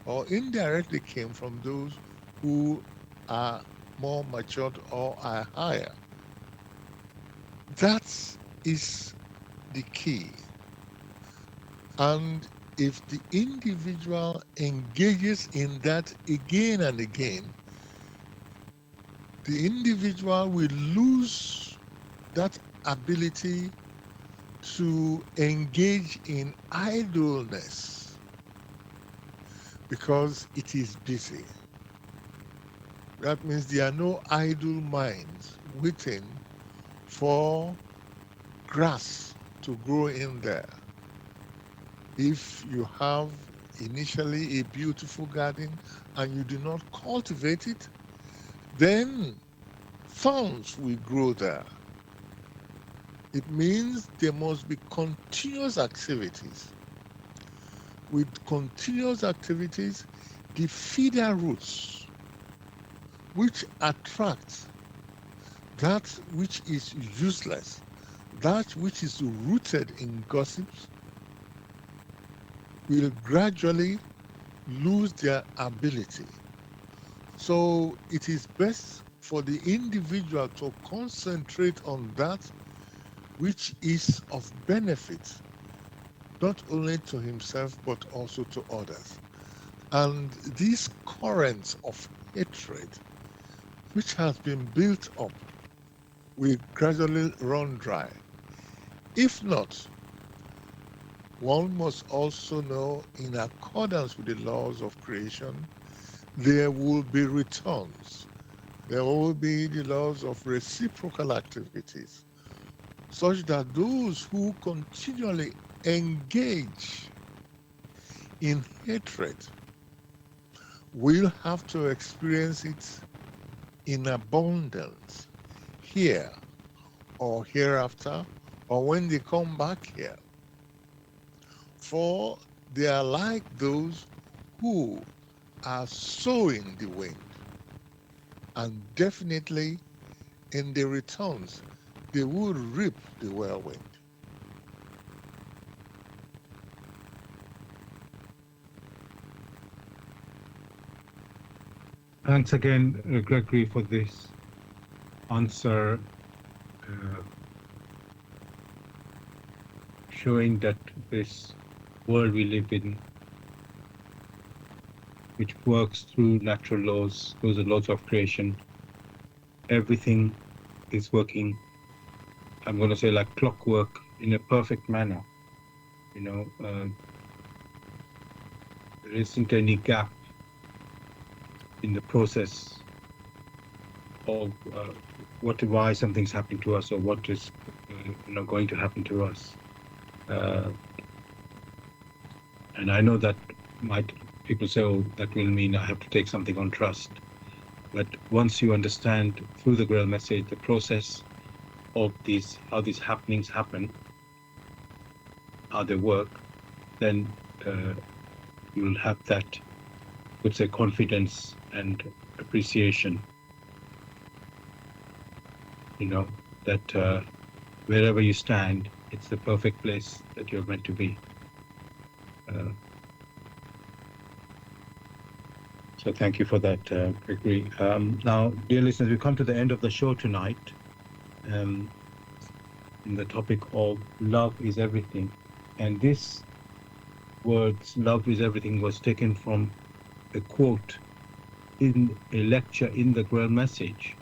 or indirectly came from those who are more matured or are higher. That is the key. And if the individual engages in that again and again, the individual will lose that ability to engage in idleness because it is busy. That means there are no idle minds waiting for grass to grow in there. If you have initially a beautiful garden and you do not cultivate it, then thorns will grow there. It means there must be continuous activities. With continuous activities, the feeder roots which attract that which is useless, that which is rooted in gossips, will gradually lose their ability. So it is best for the individual to concentrate on that which is of benefit, not only to himself, but also to others. And these currents of hatred, which has been built up, will gradually run dry. If not, one must also know, in accordance with the laws of creation, there will be returns. There will be the laws of reciprocal activities, such that those who continually engage in hatred will have to experience it in abundance here or hereafter, or when they come back here. For they are like those who are sowing the wind, and definitely in the returns they will reap the whirlwind. Thanks again, Gregory, for this answer, showing that this world we live in, which works through natural laws, those are laws of creation, everything is working, I'm going to say, like clockwork, in a perfect manner. You know, there isn't any gap in the process of why something's happening to us, or what is going to happen to us. And I know that people say, oh, that will mean I have to take something on trust. But once you understand through the Grail message the process of how these happenings happen, how they work, then you'll have that, would say, confidence and appreciation, that wherever you stand, it's the perfect place that you're meant to be. So thank you for that, Gregory. Now, dear listeners, we come to the end of the show tonight, in the topic of love is everything. And this words, love is everything, was taken from a quote in a lecture in the Grail message,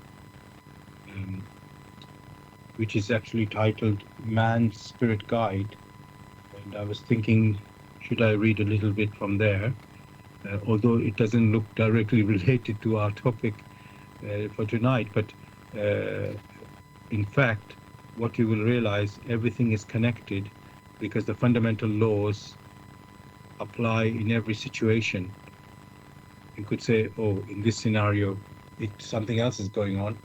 which is actually titled Man's Spirit Guide. And I was thinking, should I read a little bit from there? Although it doesn't look directly related to our topic for tonight, but in fact, what you will realize, everything is connected, because the fundamental laws apply in every situation. You could say, oh, in this scenario, something else is going on,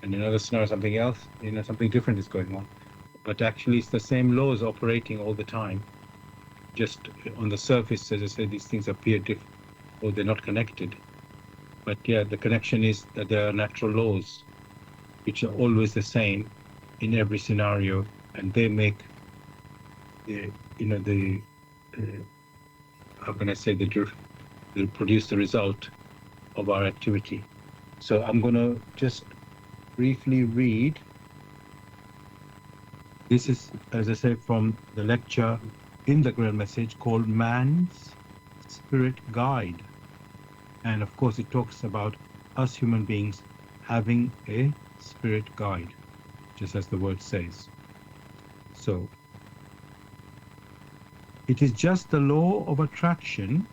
and in another scenario, something else, something different is going on. But actually, it's the same laws operating all the time. Just on the surface, as I said, these things appear different, or they're not connected. But yeah, the connection is that there are natural laws, which are always the same in every scenario, and they make how can I say, they produce the result of our activity. So I'm going to just briefly read. This is, as I say, from the lecture in the Grail message called Man's Spirit Guide. And of course, it talks about us human beings having a spirit guide, just as the word says. So, it is just the law of attraction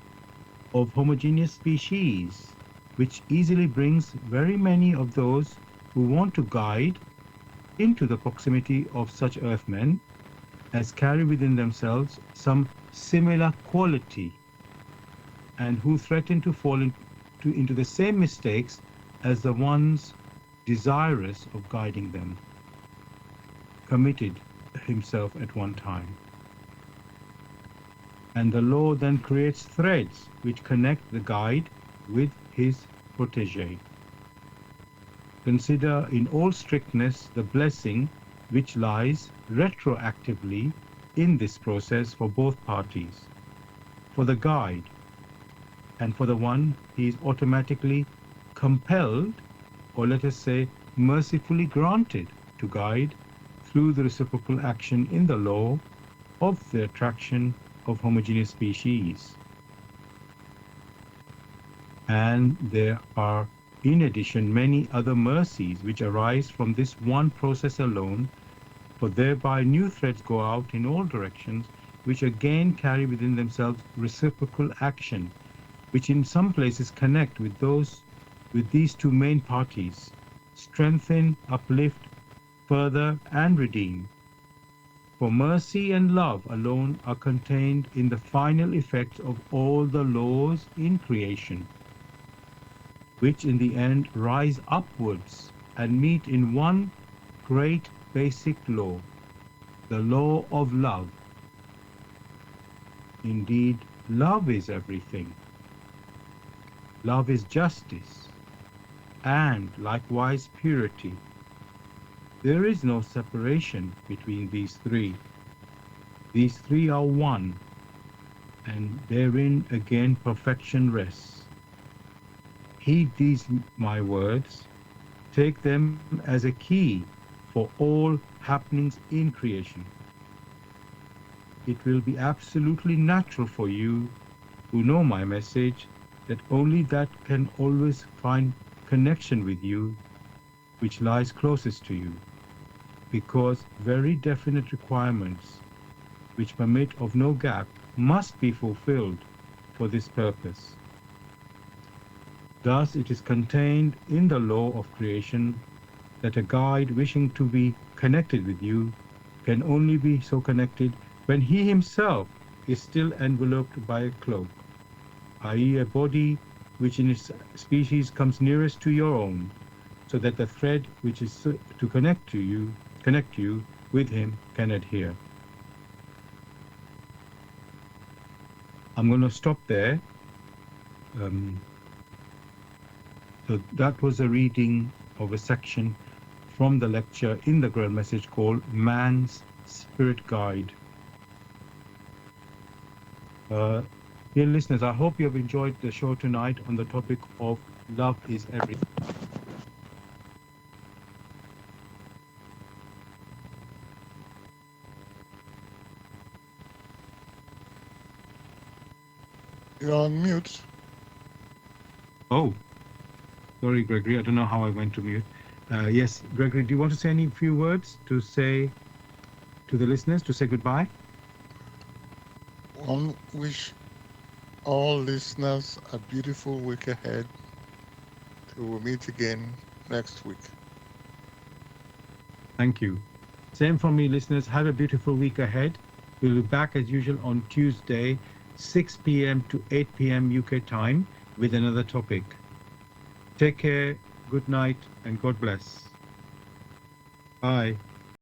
of homogeneous species, which easily brings very many of those who want to guide into the proximity of such earthmen as carry within themselves some similar quality, and who threaten to fall into the same mistakes as the ones desirous of guiding them committed himself at one time. And the law then creates threads which connect the guide with his protege. Consider in all strictness the blessing which lies retroactively in this process for both parties, for the guide, and for the one he is automatically compelled, or let us say mercifully granted, to guide through the reciprocal action in the law of the attraction of homogeneous species. And there are in addition many other mercies which arise from this one process alone, for thereby new threads go out in all directions, which again carry within themselves reciprocal action, which in some places connect with these two main parties, strengthen, uplift, further, and redeem. For mercy and love alone are contained in the final effects of all the laws in creation, which in the end rise upwards and meet in one great basic law, the law of love. Indeed, love is everything. Love is justice, and likewise purity. There is no separation between these three. These three are one, and therein again perfection rests. Heed these my words, take them as a key for all happenings in creation. It will be absolutely natural for you who know my message that only that can always find connection with you which lies closest to you, because very definite requirements which permit of no gap must be fulfilled for this purpose. Thus it is contained in the law of creation that a guide wishing to be connected with you can only be so connected when he himself is still enveloped by a cloak, i.e. a body which in its species comes nearest to your own, so that the thread which is to connect to you connect you with him can adhere. I'm going to stop there. So that was a reading of a section from the lecture in the Grail message called Man's Spirit Guide. Dear listeners, I hope you have enjoyed the show tonight on the topic of love is everything. You're on mute. Oh, sorry, Gregory. I don't know how I went to mute. Yes, Gregory, do you want to say any few words to say to the listeners to say goodbye? One wish all listeners a beautiful week ahead. Till we meet again next week. Thank you. Same for me, listeners. Have a beautiful week ahead. We'll be back as usual on Tuesday, 6 p.m. to 8 p.m. UK time with another topic. Take care, good night, and God bless. Bye.